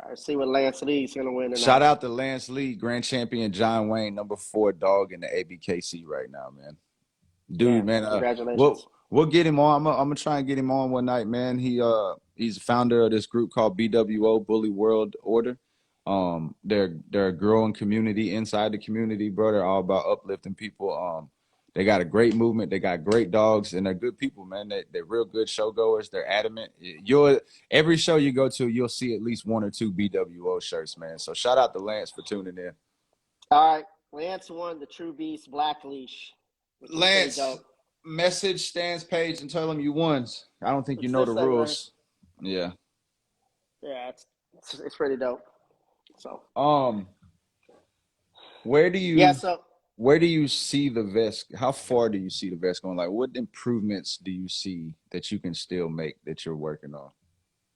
let's see what Lance Lee's gonna win tonight. Shout out to Lance Lee, grand champion John Wayne, number 4 dog in the ABKC right now, man. Dude, man, congratulations. we'll get him on. I'm gonna try and get him on one night, man. He's a founder of this group called BWO, Bully World Order. They're a growing community inside the community, bro. They're all about uplifting people. They got a great movement. They got great dogs, and they're good people, man. They're real good show goers. They're adamant. Every show you go to, you'll see at least 1 or 2 BWO shirts, man. So shout out to Lance for tuning in. All right, Lance won the True Beast Black Leash. Lance, message Stan's page and tell him you won. I don't think you know the rules. Yeah. Yeah, it's pretty dope. So. Where do you see the vest? How far do you see the vest going? Like, what improvements do you see that you can still make that you're working on?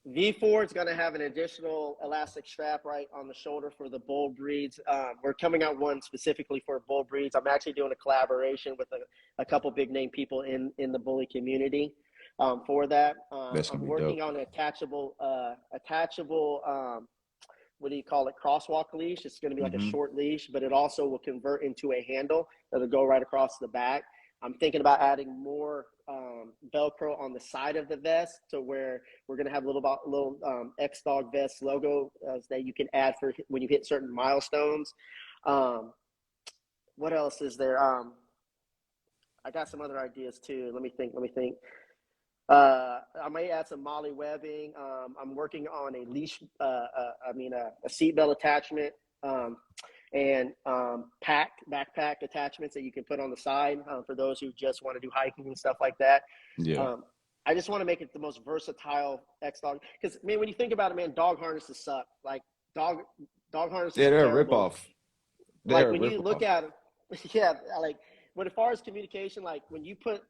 V4 is going to have an additional elastic strap right on the shoulder for the bull breeds. We're coming out one specifically for bull breeds. I'm actually doing a collaboration with a couple big name people in the bully community for that. I'm working on an attachable what do you call it? Crosswalk leash. It's going to be like a short leash, but it also will convert into a handle that'll go right across the back. I'm thinking about adding more Velcro on the side of the vest to where we're going to have little X-Dog vest logo that you can add for when you hit certain milestones. What else is there? I got some other ideas too. Let me think. I may add some molly webbing. I'm working on a leash, a seatbelt attachment, and backpack attachments that you can put on the side for those who just want to do hiking and stuff like that. Yeah. I just want to make it the most versatile X-Dog. Because, man, when you think about it, man, dog harnesses suck. Like, dog harnesses are they're terrible. a ripoff. Like, when you look at them, yeah, like, but as far as communication, like, when you put,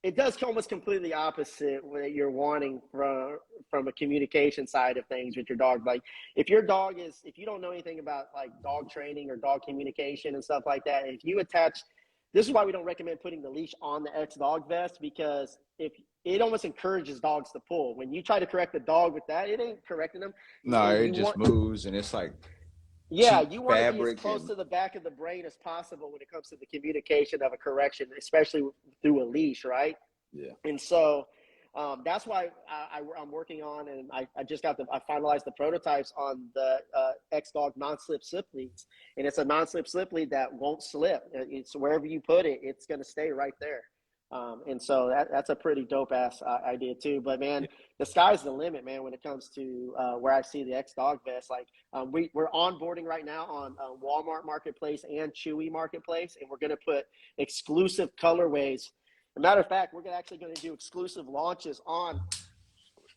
it does almost completely opposite what you're wanting from a communication side of things with your dog. Like if you don't know anything about like dog training or dog communication and stuff like that, if you attach, this is why we don't recommend putting the leash on the X-Dog vest, because if it almost encourages dogs to pull. When you try to correct the dog with that, it ain't correcting them. No, it just moves and it's like, yeah, you want to be as close to the back of the brain as possible when it comes to the communication of a correction, especially through a leash, right? Yeah. And so that's why I'm working on, and I finalized the prototypes on the X-Dog non-slip slip leads. And it's a non-slip slip lead that won't slip. It's wherever you put it, it's going to stay right there. And so that's a pretty dope-ass idea too. But, man, the sky's the limit, man, when it comes to where I see the X-Dog vest. Like, we're onboarding right now on Walmart Marketplace and Chewy Marketplace, and we're going to put exclusive colorways. As a matter of fact, we're actually going to do exclusive launches on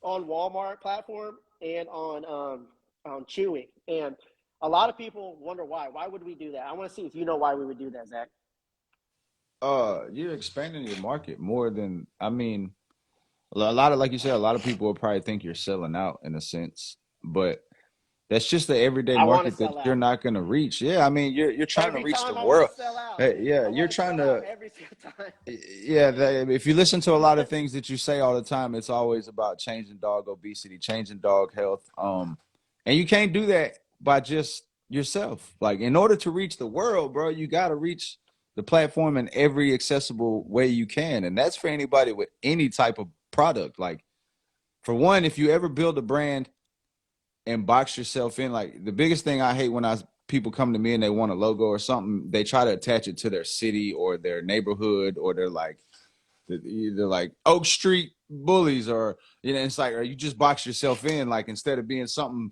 Walmart platform and on Chewy. And a lot of people wonder why. Why would we do that? I want to see if you know why we would do that, Zach. You're expanding your market more than, I mean, a lot of, like you said, a lot of people will probably think you're selling out in a sense, but that's just the everyday market that you're not going to reach. Yeah, I mean, you're trying to reach the world. Yeah, you're trying to every single time. Yeah, if you listen to a lot of things that you say all the time, it's always about changing dog obesity, changing dog health. And you can't do that by just yourself. Like, in order to reach the world, bro, you got to reach the platform in every accessible way you can. And that's for anybody with any type of product. Like, for one, if you ever build a brand and box yourself in, like, the biggest thing I hate when I people come to me and they want a logo or something, they try to attach it to their city or their neighborhood, or they're like either like Oak Street Bullies, or it's like, or you just box yourself in. Like, instead of being something,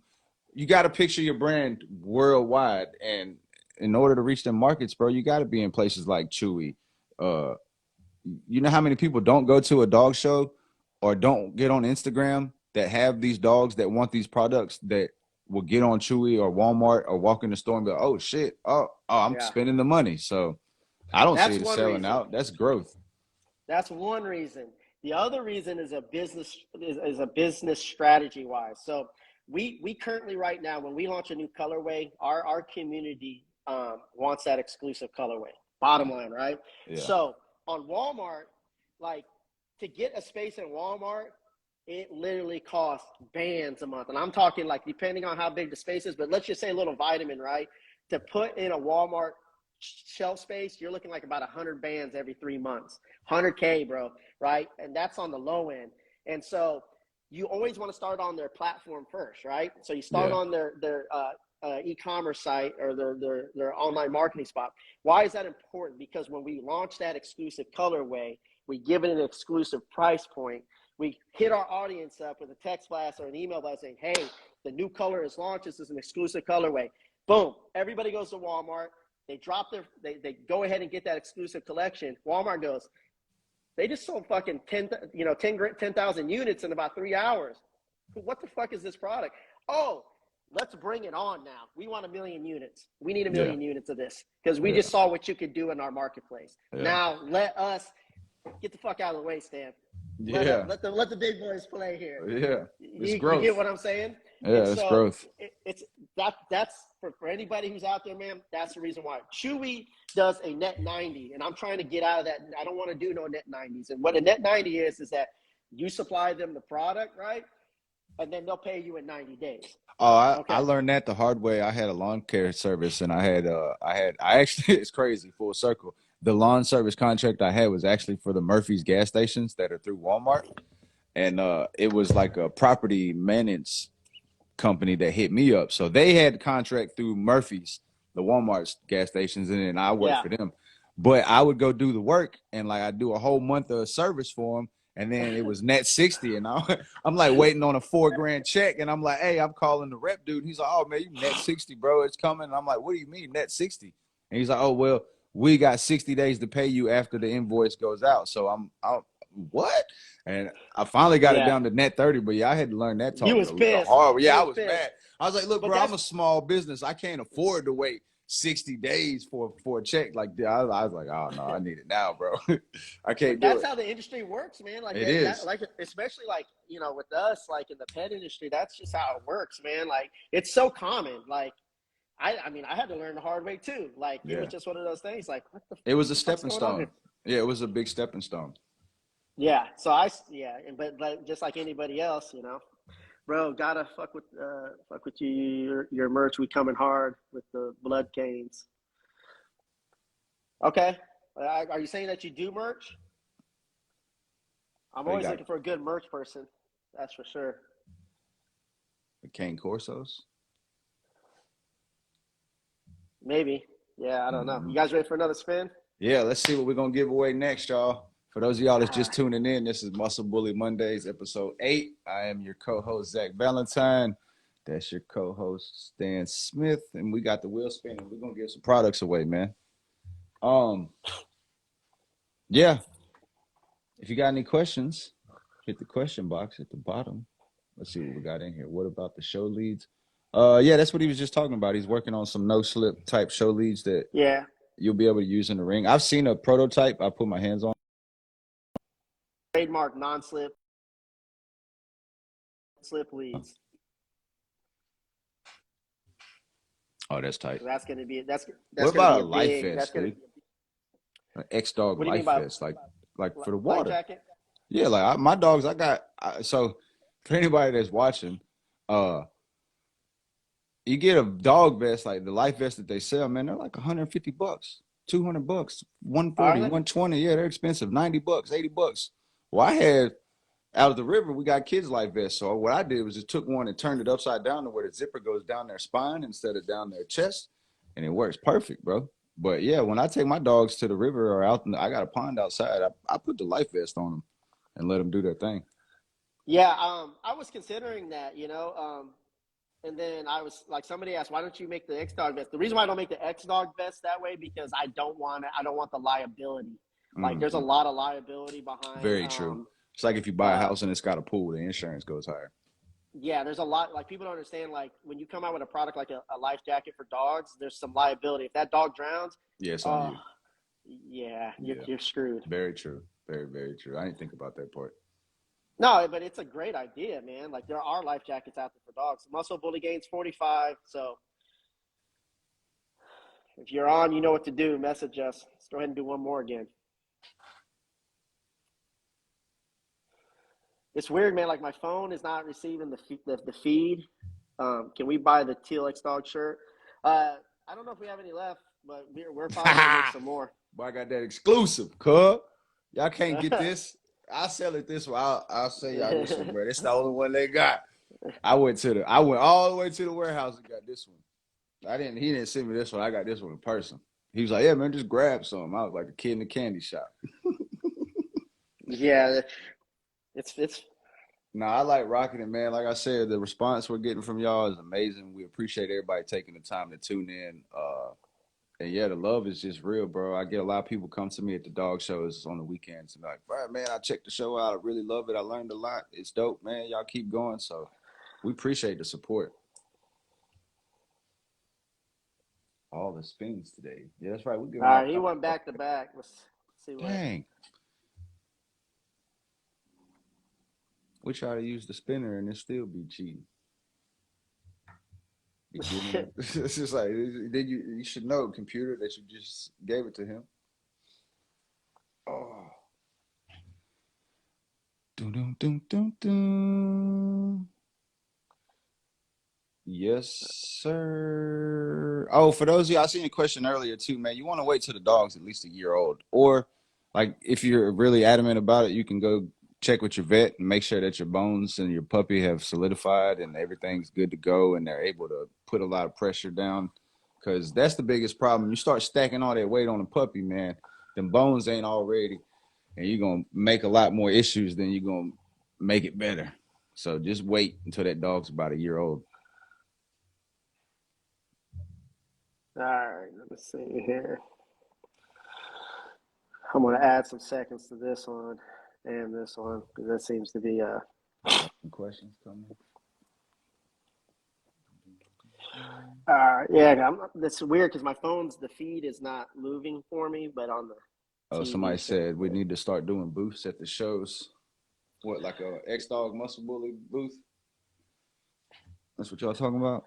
you got to picture your brand worldwide, and in order to reach them markets, bro, you got to be in places like Chewy. You know how many people don't go to a dog show or don't get on Instagram that have these dogs that want these products, that will get on Chewy or Walmart or walk in the store and be like, oh shit, I'm Yeah. spending the money. So I don't see That's it as one selling reason. out. That's growth. That's one reason. The other reason is a business strategy wise. So we currently right now, when we launch a new colorway, our community wants that exclusive colorway. Bottom line, right? Yeah. So on Walmart, like, to get a space in Walmart, it literally costs bands a month. And I'm talking, like, depending on how big the space is, but let's just say a little vitamin, right? To put in a Walmart shelf space, you're looking like about 100 bands every 3 months. 100K, bro, right? And that's on the low end. And so you always want to start on their platform first, right? So you start Yeah. on their e-commerce site, or their online marketing spot. Why is that important? Because when we launch that exclusive colorway, we give it an exclusive price point. We hit our audience up with a text blast or an email blast saying, hey, the new color is launched. This is an exclusive colorway. Boom. Everybody goes to Walmart. They they go ahead and get that exclusive collection. Walmart goes, they just sold fucking 10,000 units in about 3 hours. What the fuck is this product? Oh, let's bring it on now. We want 1 million units. We need 1 Yeah. million units of this because we Yeah. just saw what you could do in our marketplace. Yeah. Now let us get the fuck out of the way, Stan. Yeah. Let the big boys play here. Yeah. It's You growth. get what I'm saying? Yeah, And it's so growth. that's for anybody who's out there, man. That's the reason why Chewy does a net 90, and I'm trying to get out of that. I don't want to do no net 90s. And what a net 90 is that you supply them the product, right? And then they'll pay you in 90 days. Oh, I Okay. learned that the hard way. I had a lawn care service, and I actually, it's crazy, full circle. The lawn service contract I had was actually for the Murphy's gas stations that are through Walmart, and it was like a property maintenance company that hit me up. So they had the contract through Murphy's, the Walmart's gas stations, and then I worked for them. But I would go do the work, and like I do a whole month of service for them, and then it was net 60, and I'm like waiting on a $4,000 check, and I'm like, hey, I'm calling the rep dude, and he's like, oh man, you net 60, bro, it's coming. And I'm like, what do you mean net 60? And he's like, oh well, we got 60 days to pay you after the invoice goes out. So I'm what? And I finally got it down to net 30, but yeah, I had to learn that talk You was the pissed. hard way. Yeah, I was pissed. mad. I was like, look, bro, I'm a small business. I can't afford to wait 60 days for a check. Like, I was like, oh no, I need it now, bro. I can't do it. That's how the industry works, man. Like it is. like especially like, with us, like in the pet industry, that's just how it works, man. Like, it's so common. Like, I mean, I had to learn the hard way too. Like, it was just one of those things. Like, what the? It was a fuck's stepping going on here? stone. Yeah, it was a big stepping stone. Yeah. So but just like anybody else, bro, gotta fuck with your merch. We coming hard with the blood canes. Okay. Are you saying that you do merch? I'm always looking for a good merch person. That's for sure. The cane corsos. Maybe. Yeah, I don't know. You guys ready for another spin? Yeah, let's see what we're gonna give away next, y'all. For those of y'all that's just tuning in, this is Muscle Bully Mondays, episode 8. I am your co-host, Zach Valentine. That's your co-host, Stan Smith. And we got the wheel spinning. We're going to give some products away, man. Yeah. If you got any questions, hit the question box at the bottom. Let's see what we got in here. What about the show leads? Yeah, that's what he was just talking about. He's working on some no-slip type show leads that you'll be able to use in the ring. I've seen a prototype I put my hands on. Trademark non-slip leads. Oh, that's tight. So that's gonna be what about a life vest, dude? An X-Dog life vest, like for the water. Jacket? Yeah, like my dogs. So for anybody that's watching, you get a dog vest like the life vest that they sell, man. They're like $150, $200, $140, $120. Yeah, they're expensive. $90, $80. Well, I had out of the river, we got kids life vests. So what I did was just took one and turned it upside down to where the zipper goes down their spine instead of down their chest. and it works perfect, bro. But yeah, when I take my dogs to the river or out, I got a pond outside. I put the life vest on them and let them do their thing. Yeah, I was considering that, and then I was like, somebody asked, why don't you make the X Dog vest? The reason why I don't make the X Dog vest that way because I don't want it. I don't want the liability. Like, there's a Hmm. lot of liability behind. Very true. It's like if you buy a Uh, house and it's got a pool, the insurance goes higher. yeah, there's a lot. Like, people don't understand. Like, when you come out with a product like a life jacket for dogs, there's some liability. If that dog drowns, Yeah, it's on oh, you. yeah, Yeah, you're screwed. very true. Very, very true. I didn't think about that part. No, but it's a great idea, man. Like, there are life jackets out there for dogs. Muscle Bully Gains 45. So if you're on, you know what to do. Message us. Let's go ahead and do one more again. It's weird, man. Like, my phone is not receiving the feed. Can we buy the TLX dog shirt? I don't know if we have any left, but we're probably gonna make some more. Boy, I got that exclusive, cuz. Y'all can't get this. I'll sell it this one. I'll sell y'all this one, bro. It's the only one they got. I went all the way to the warehouse and got this one. He didn't send me this one. I got this one in person. He was like, yeah, man, just grab some. I was like a kid in the candy shop. Yeah, it's No, I like rocking it, man. Like I said, the response we're getting from y'all is amazing. We appreciate everybody taking the time to tune in. And yeah, the love is just real, bro. I get a lot of people come to me at the dog shows on the weekends and like, "Bro, man, I checked the show out. I really love it. I learned a lot. It's dope, man. Y'all keep going." So we appreciate the support. All the spins today. Yeah, that's right. We're all giving right. out He went compliments. back to back. Let's see what. Dang. We try to use the spinner and it still be cheating. Be giving it. It's just like then you should know, computer, that you just gave it to him. Oh. Dun, dun, dun, dun, dun. Yes, sir. Oh, for those of you, I seen a question earlier too, man. You want to wait till the dog's at least a year old, or like if you're really adamant about it, you can go check with your vet and make sure that your bones and your puppy have solidified and everything's good to go, and they're able to put a lot of pressure down. Because that's the biggest problem. You start stacking all that weight on a puppy, man. Them bones ain't all ready, and you're gonna make a lot more issues than you're gonna make it better. So just wait until that dog's about a year old. All right. Let me see here. I'm gonna add some seconds to this one and this one because that seems to be Some questions coming. yeah. That's weird because my phone's the feed is not moving for me, but on the Oh, TV somebody shows said we it. need to start doing booths at the shows. What, like a X Dog Muscle Bully booth? That's what y'all talking about?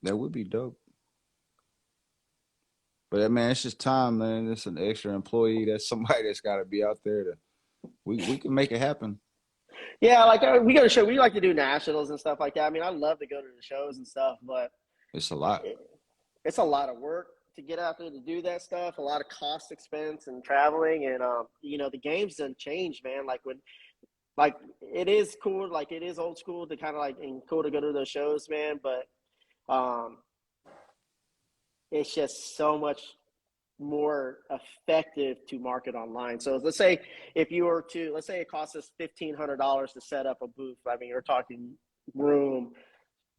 That would be dope. But man, it's just time, man. It's an extra employee. That's somebody that's got to be out there to. We can make it happen. Yeah, like we go to show. We like to do nationals and stuff like that. I mean, I love to go to the shows and stuff, but It's a lot. it, it's a lot of work to get out there to do that stuff. A lot of cost expense and traveling, and the games done changed, man. Like it is cool, like it is old school to kind of like and cool to go to those shows, man. But um, it's just so much more effective to market online. So let's say if you were to let's say it costs us $1,500 to set up a booth. I mean, you're talking room.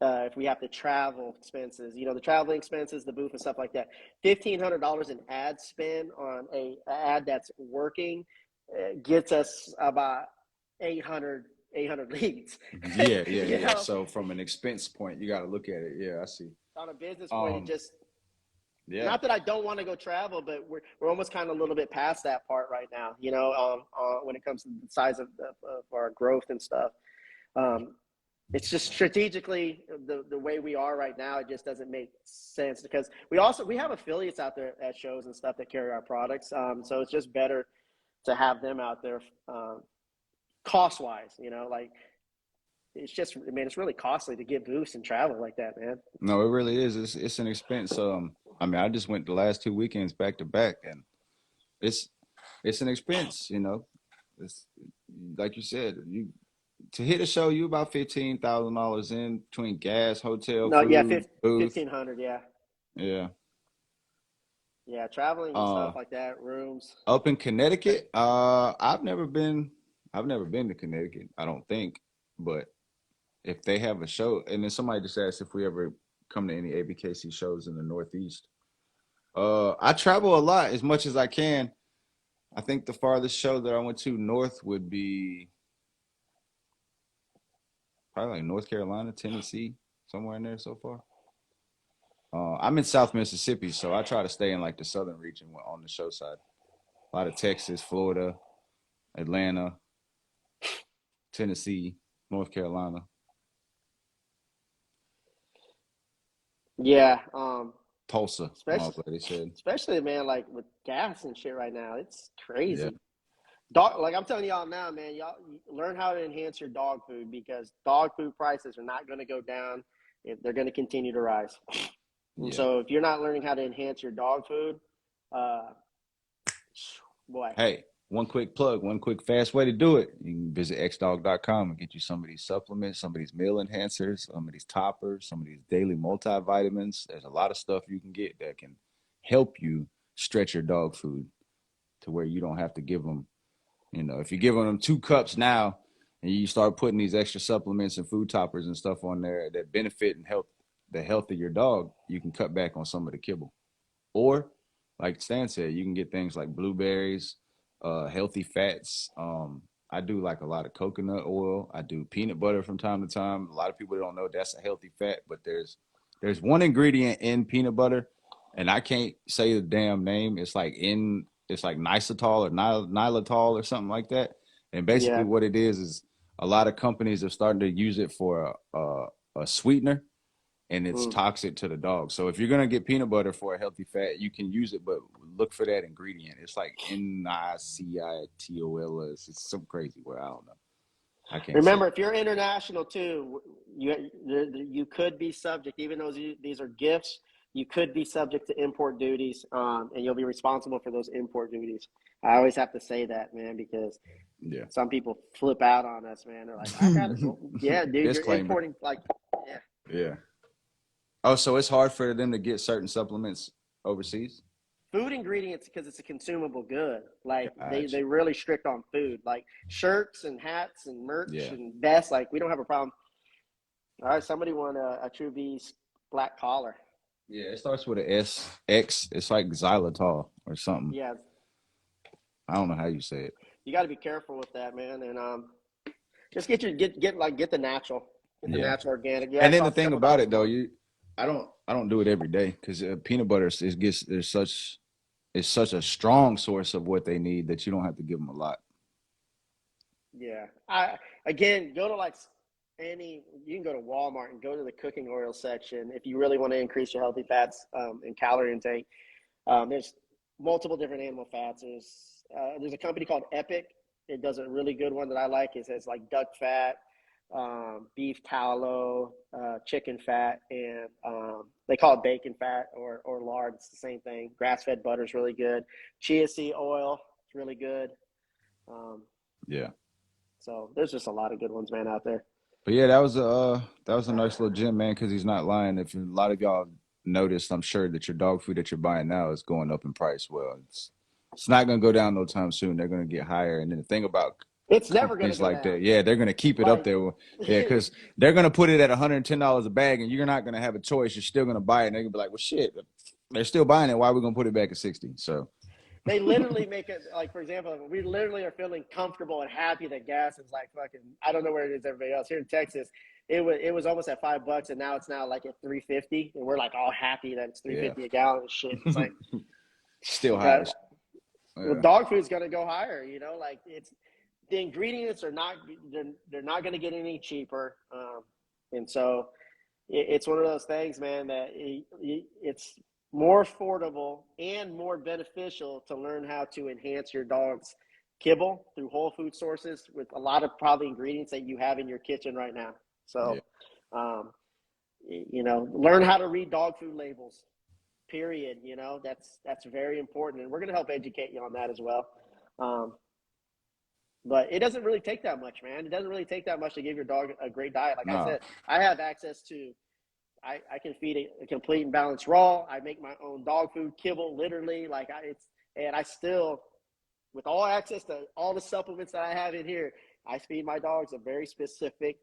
If we have to travel expenses, the traveling expenses, the booth and stuff like that, $1,500 in ad spend on a ad that's working gets us about 800 leads. Yeah, yeah, you yeah. know, So from an expense point, you got to look at it. Yeah, I see. on a business point, it Um, just yeah. not that I don't want to go travel, but we're almost kind of a little bit past that part right now. When it comes to the size of our growth and stuff. Um, it's just strategically the way we are right now. It just doesn't make sense because we have affiliates out there at shows and stuff that carry our products. So it's just better to have them out there cost wise. Like it's just, man, it's really costly to get booths and travel like that, man. No, it really is. It's an expense. I mean, I just went the last 2 weekends back to back, and it's it's an expense. It's like you said, to hit a show, you about $15,000 in between gas, hotel, No, yeah, food, booth. 1,500. Yeah, Yeah. yeah, traveling and Uh, stuff like that, rooms. Up in Connecticut, I've never been. I've never been to Connecticut. I don't think, but if they have a show, and then somebody just asked if we ever come to any ABKC shows in the Northeast. I travel a lot as much as I can. I think the farthest show that I went to north would be probably like North Carolina, Tennessee, somewhere in there so far. I'm in South Mississippi, so I try to stay in like the southern region on the show side. A lot of Texas, Florida, Atlanta, Tennessee, North Carolina. Yeah, Tulsa, my especially buddy said. especially man, like with gas and shit right now, it's Yeah, crazy. Dog, like I'm telling y'all now, man, y'all learn how to enhance your dog food because dog food prices are not going to go down. They're going to continue to rise. And yeah. so if you're not learning how to enhance your dog food, uh, boy, Hey, one quick plug, one quick fast way to do it. You can visit xdog.com and get you some of these supplements, some of these meal enhancers, some of these toppers, some of these daily multivitamins. There's a lot of stuff you can get that can help you stretch your dog food to where you don't have to give them, if you're giving them 2 cups now and you start putting these extra supplements and food toppers and stuff on there that benefit and help the health of your dog, you can cut back on some of the kibble. Or, like Stan said, you can get things like blueberries, healthy fats. I do like a lot of coconut oil. I do peanut butter from time to time. A lot of people don't know that's a healthy fat, but there's one ingredient in peanut butter, and I can't say the damn name. It's like nisotol or xylitol or something like that. And basically, yeah, what it is a lot of companies are starting to use it for a sweetener, and it's mm, toxic to the dog. So if you're gonna get peanut butter for a healthy fat, you can use it, but look for that ingredient. It's like NICITOL. It's some crazy word. I don't know. I can't say remember, it. if you're international too, you could be subject, even though these are gifts, you could be subject to import duties, and you'll be responsible for those import duties. I always have to say that, man, because Yeah. some people flip out on us, man. They're like, I got it. Well, yeah, dude, you're Disclaimer. importing, like, yeah. Yeah. Oh, so it's hard for them to get certain supplements overseas? Food ingredients, because it's a consumable good. Like they Gotcha. really strict on food, like shirts and hats and merch Yeah. and vests. Like we don't have a problem. All right, somebody want a True V's black collar. Yeah, it starts with an S X. It's like xylitol or something. Yeah, I don't know how you say it. you got to be careful with that, man. And just get the Yeah. natural organic. Yeah, And it then the costs a thing couple about dollars it though, more. I don't do it every day because peanut butter is gets there's such it's such a strong source of what they need that you don't have to give them a lot. Yeah, I again go to like any. You can go to Walmart and go to the cooking oil section if you really want to increase your healthy fats and calorie intake. There's multiple different animal fats. There's a company called Ep.8. It does a really good one that I like. It says like duck fat, beef tallow, chicken fat, and they call it bacon fat or lard. It's the same thing. Grass fed butter is really good. Chia seed oil is really good. Um, Yeah. so there's just a lot of good ones, man, out there. But yeah, that was a nice little gem, man, because he's not lying. If a lot of y'all noticed, I'm sure that your dog food that you're buying now is going up in price. Well, it's not gonna go down no time soon. They're gonna get higher. And then the thing about It's never going to companies go like down. that, yeah, they're gonna keep it up Like, there. Yeah, because they're gonna put it at $110 a bag, and you're not gonna have a choice. You're still gonna buy it, and they're gonna be like, "Well, shit, they're still buying it. Why are we gonna put it back at 60?" So, they literally make it like, for example, we literally are feeling comfortable and happy that gas is like fucking. I don't know where it is everybody else here in Texas. It was almost at $5, and now it's now like at 350, and we're like all happy that it's three yeah, fifty a gallon and shit. It's like, still high. uh, well, Yeah, dog food's gonna go higher. Like it's the ingredients are not they're not gonna get any cheaper, and so it's one of those things, man, that it's more affordable and more beneficial to learn how to enhance your dog's kibble through whole food sources with a lot of probably ingredients that you have in your kitchen right now. yeah. So, learn how to read dog food labels. Period. That's very important, and we're going to help educate you on that as well. Um, But it doesn't really take that much, man. It doesn't really take that much to give your dog a great diet. Like I No, said, I have access to, I can feed it a complete and balanced raw. I make my own dog food kibble, literally. And I still, with all access to all the supplements that I have in here, I feed my dogs a very specific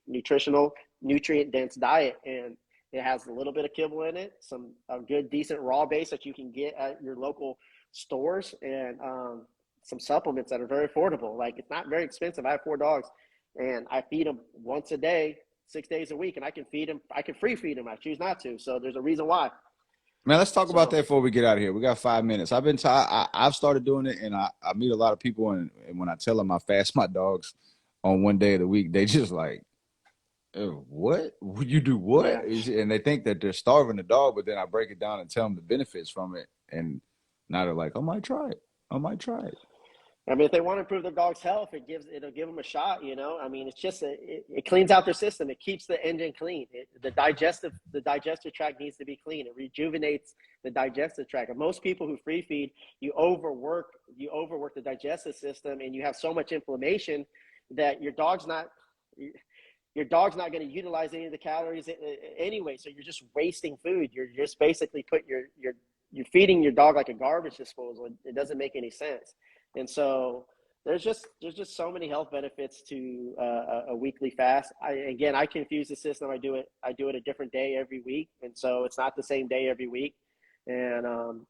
nutritional, nutrient dense diet. And it has a little bit of kibble in it, some a good, decent raw base that you can get at your local stores, and some supplements that are very affordable. Like, it's not very expensive. I have 4 dogs, and I feed them once a day, 6 days a week, and I can feed them. I can free feed them. I choose not to. So there's a reason why. man. Let's talk about So that before we get out of here. We got 5 minutes. I've started doing it, and I meet a lot of people, and when I tell them I fast my dogs on one day of the week, they just like, "Oh, what? You do what?" yeah, And they think that they're starving the dog, but then I break it down and tell them the benefits from it, and now they're like, "I might try it. I might try it." I mean, if they want to improve their dog's health, it'll give them a shot. I mean, it's just it cleans out their system. It keeps the engine clean. The digestive tract needs to be clean. It rejuvenates the digestive tract. And most people who free feed, you overwork the digestive system, and you have so much inflammation that your dog's not going to utilize any of the calories anyway. So you're just wasting food. You're just basically you're feeding your dog like a garbage disposal. It doesn't make any sense. And so there's just so many health benefits to a weekly fast. I confuse the system. I do it a different day every week, and so it's not the same day every week. And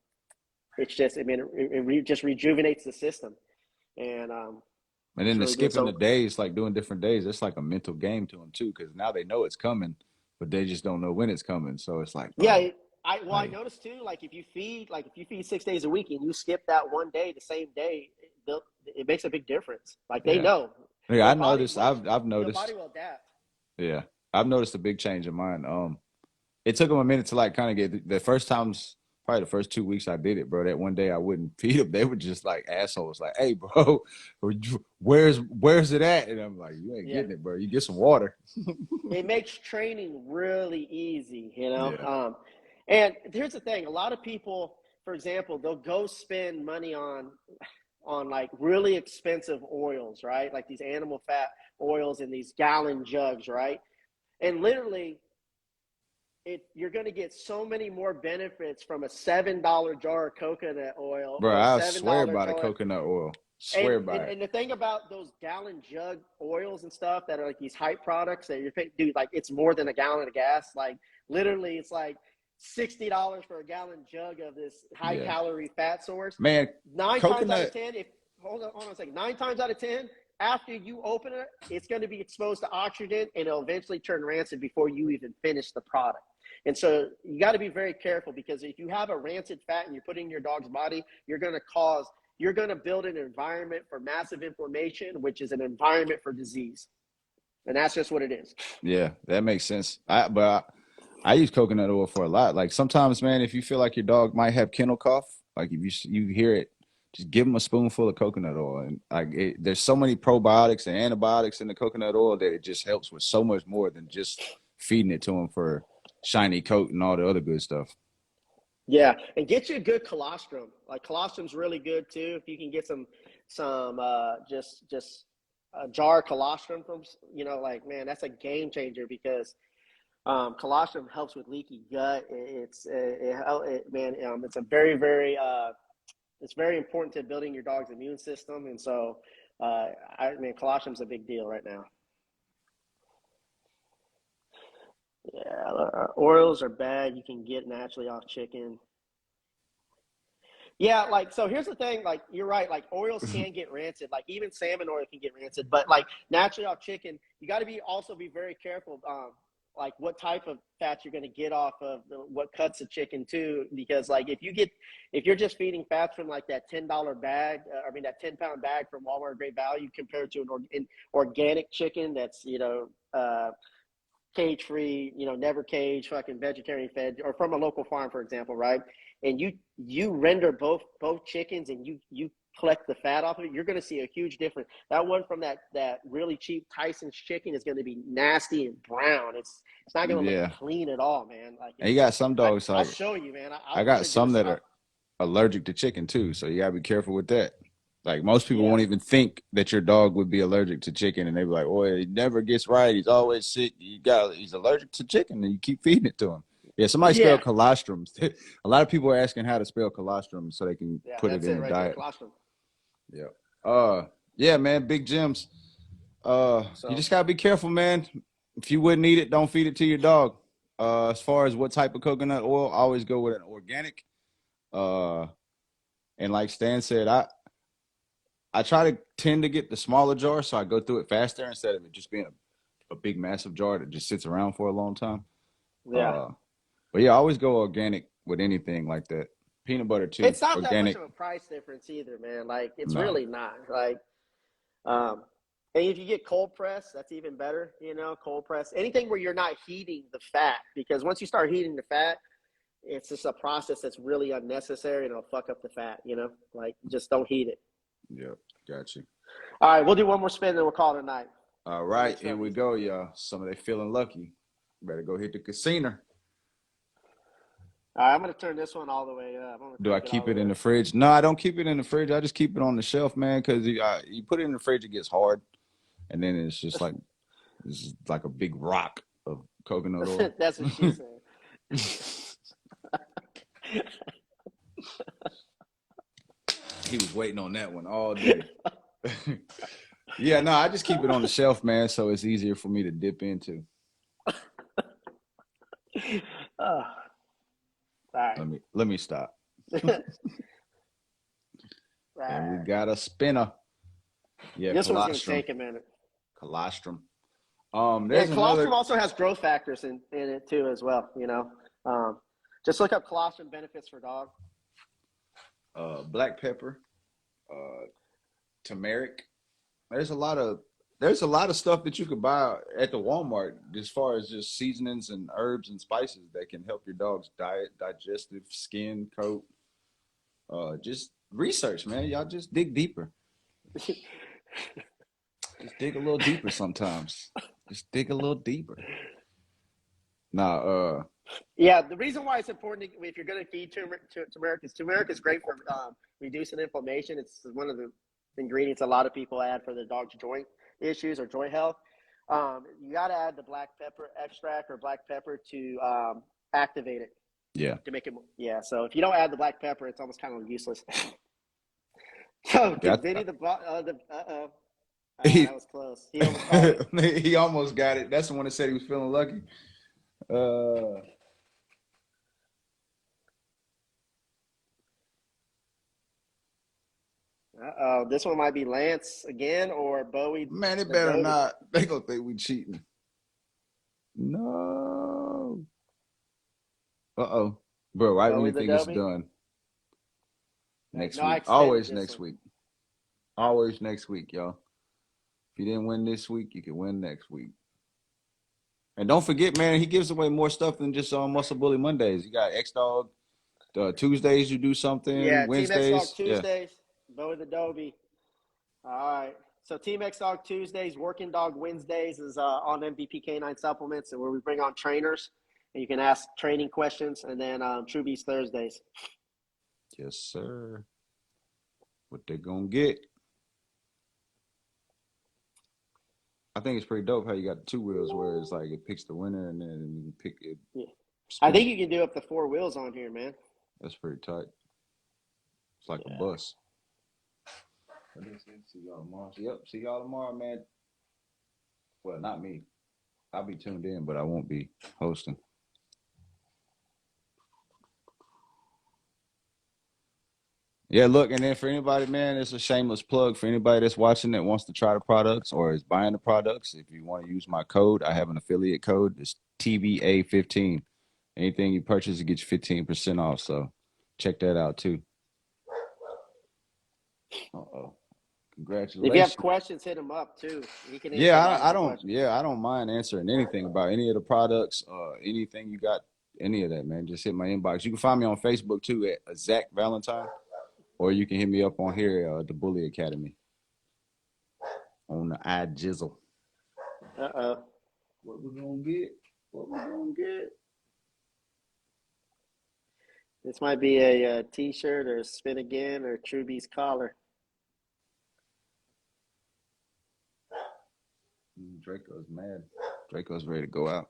it just rejuvenates the system, and And it's then the really good. skipping the So days, like doing different days, it's like a mental game to them too, because now they know it's coming, but they just don't know when it's coming. So it's like, yeah, bro, I like, noticed too. Like if you feed 6 days a week and you skip that one day, the same day, it makes a big difference. Like, they yeah, know yeah. their I body noticed. most I've their body noticed. will adapt. Yeah, I've noticed a big change in mine. It took them a minute to like kind of get the first times. Probably the first 2 weeks I did it, bro. That one day I wouldn't feed them. They were just like assholes. Like, hey, bro, where's it at? And I'm like, you ain't Yeah, getting it, bro. You get some water. it makes training really easy. Yeah, And here's the thing: a lot of people, for example, they'll go spend money on like really expensive oils, right? Like these animal fat oils in these gallon jugs, right? And literally, you're going to get so many more benefits from a $7 jar of coconut oil bro. or a I seven swear dollar by the jar. coconut oil. And, Swear and by it. and the thing about those gallon jug oils and stuff that are like these hype products that you're paying, dude, like, it's more than a gallon of gas. Like, literally, it's like $60 for a gallon jug of this high Yeah, calorie fat source. man. Nine times out of Coconut. ten, if hold on a second, 9 times out of 10, after you open it, it's going to be exposed to oxygen, and it'll eventually turn rancid before you even finish the product. And so you got to be very careful, because if you have a rancid fat and you put it in your dog's body, you're going to build an environment for massive inflammation, which is an environment for disease. And that's just what it is. Yeah, that makes sense. I use coconut oil for a lot. Like sometimes, man, if you feel like your dog might have kennel cough, like if you hear it, just give them a spoonful of coconut oil. And there's so many probiotics and antibiotics in the coconut oil that it just helps with so much more than just feeding it to them for shiny coat and all the other good stuff. Yeah, and get you a good colostrum. Like, colostrum's really good too. If you can get some just a jar of colostrum from, like, man, that's a game changer, because colostrum helps with leaky gut. It's a very, very it's very important to building your dog's immune system, and so colostrum's a big deal right now. Yeah, oils are bad. You can get naturally off chicken. Yeah, like, so here's the thing, like, you're right, like, oils can get rancid, like even salmon oil can get rancid, but like naturally off chicken, you got to be very careful, like what type of fats you're going to get off of what cuts of chicken too, because like if you're just feeding fats from like that $10 bag, that 10-pound bag from Walmart Great Value, compared to an organic chicken that's cage free, never cage, fucking vegetarian fed, or from a local farm, for example, right? And you render both chickens, and you collect the fat off of it, you're going to see a huge difference. that one from that really cheap Tyson's chicken is going to be nasty and brown. It's not going to look Yeah, clean at all, man. Like, and you got some dogs I'll like show you, man. I We got should do some this. that are allergic to chicken too, so you gotta be careful with that. Like most people Yeah. won't even think that your dog would be allergic to chicken, and they be like, "Oh, he never gets right. He's always sick. He's allergic to chicken," and you keep feeding it to him. Yeah, somebody Yeah. spelled colostrum. A lot of people are asking how to spell colostrum so they can Yeah. put it That's in it the right there. diet. Colostrum. Yeah. Yeah, man, big gyms. You So just gotta be careful, man. If you wouldn't eat it, don't feed it to your dog. As far as what type of coconut oil, I always go with an organic. Uh, and like Stan said, I try to tend to get the smaller jar so I go through it faster instead of it just being a big massive jar that just sits around for a long time. yeah. Uh, but yeah, I always go organic with anything like that. Peanut butter too, It's not that much organic. of a price difference either, man. Like it's No, really not. Like um and if you get cold press, that's even better, cold press. Anything where you're not heating the fat, because once you start heating the fat, it's just a process that's really unnecessary and it'll fuck up the fat. Like just don't heat it. yeah, got you. All right, we'll do one more spin, then we'll call it a night. All We'll make right, sure here we everything's go, good. y'all. Some of they feeling lucky. Better go hit the casino. All right, I'm gonna turn this one all the way up. I'm gonna Do I crank it all keep the it way in up. the fridge? No, I don't keep it in the fridge. I just keep it on the shelf, man, because you put it in the fridge, it gets hard, and then it's like a big rock of coconut oil. That's what she said. He was waiting on that one all day. Yeah, no, I just keep it on the shelf, man, so it's easier for me to dip into. Oh, all right. Let me stop. All And we right. got a spinner. Yeah, This one's gonna colostrum. take a minute. Colostrum. Yeah, There's colostrum another also has growth factors in it too, as well. Um, just look up colostrum benefits for dog. black pepper, uh, turmeric. There's a lot of there's a lot of stuff that you could buy at the Walmart as far as just seasonings and herbs and spices that can help your dog's diet, digestive, skin, coat. Just research, man. Y'all just dig deeper. Just dig a little deeper sometimes. Just dig a little deeper. Nah, Yeah, the reason why it's important if you're going to feed turmeric is great for reducing inflammation. It's one of the ingredients a lot of people add for their dog's joint issues or joint health. You got to add the black pepper extract or black pepper to activate it yeah. to make it. Yeah, so if you don't add the black pepper, it's almost kind of useless. So Got Vinny oh, he, that was close. He almost called it. he almost got it. That's the one that said he was feeling lucky. Uh This one might be Lance again or Bowie Man, it the better Dobie. not. They gonna think we cheating. No. Uh-oh. Bro, right when Bowie you the think it's Dobie. done. Next No, I week. extended Always this next one. week. Always next week, y'all. If you didn't win this week, you can win next week. And don't forget, man, he gives away more stuff than just on Muscle Bully Mondays. You got X Dog. Tuesdays you do something. Yeah, Team X Dog Wednesdays, yeah. Tuesdays, Bowie the Dobie. All right. So Team X Dog Tuesdays, Working Dog Wednesdays is on MVP Canine Supplements, and where we bring on trainers, and you can ask training questions, and then True Beast Thursdays. Yes, sir. What they gonna get? I think it's pretty dope how you got the two wheels where it's like it picks the winner and then you can pick it, Yeah. I spin think it. you can do up to 4 wheels on here, man. That's pretty tight. It's like a Yeah. bus. See y'all tomorrow. Yep, see y'all tomorrow, man. Well, not me. I'll be tuned in, but I won't be hosting. Yeah, look, and then for anybody, man, it's a shameless plug for anybody that's watching that wants to try the products or is buying the products. If you want to use my code, I have an affiliate code. It's TBA15. Anything you purchase, it gets you 15% off. So check that out too. Uh-oh. If you have Congratulations. questions, hit him up too. He can answer a Yeah, lot of I your don't. questions. Yeah, I don't mind answering anything about any of the products, anything you got, any of that, man. Just hit my inbox. You can find me on Facebook too at Zak Valentine, or you can hit me up on here, the Bully Academy, on the iJizzle. Uh-oh. What we gonna get? What we gonna get? This might be a T-shirt or a spin again or True Beast collar. Draco's mad. Draco's ready to go out.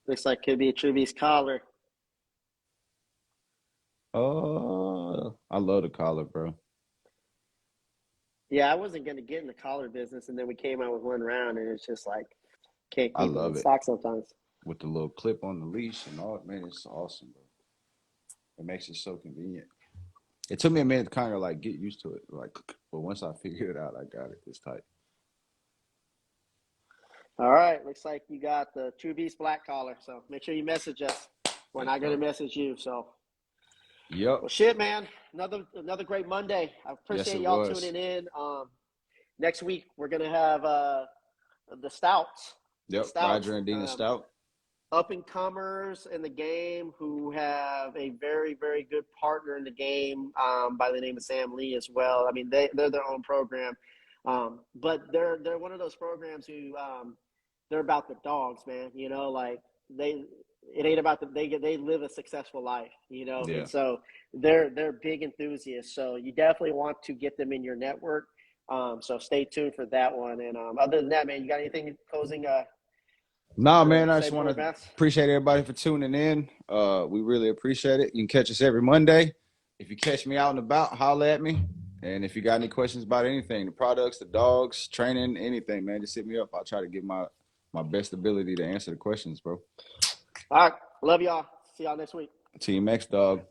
Looks like could be a Truby's collar. Oh, I love the collar, bro. Yeah, I wasn't going to get in the collar business, and then we came out with one round, and it's just like can't I keep them in love it. stock sometimes. With the little clip on the leash and all, man, it's awesome, bro. It makes it so convenient. It took me a minute to kind of like get used to it, like, but once I figured it out, I got it. It's tight. All right, looks like you got the True Beast black collar. So make sure you message us. We're not going to message you. So, Yep. well, shit, man. Another great Monday. I appreciate y'all tuning in. Next week we're going to have the stouts. Yep. Roger and Dina Stout. Up and comers in the game who have a very, very good partner in the game by the name of Sam Lee as well. I mean, they're their own program, but they're one of those programs who they're about the dogs, man. You know, like it ain't about they live a successful life, you know, Yeah. and so they're big enthusiasts. So you definitely want to get them in your network. So stay tuned for that one. And other than that, man, you got anything closing? No, man, I just want to appreciate everybody for tuning in. We really appreciate it. You can catch us every Monday. If you catch me out and about, holler at me. And if you got any questions about anything, the products, the dogs, training, anything, man, just hit me up. I'll try to give my best ability to answer the questions, bro. All right. Love y'all. See y'all next week. Team X, dog.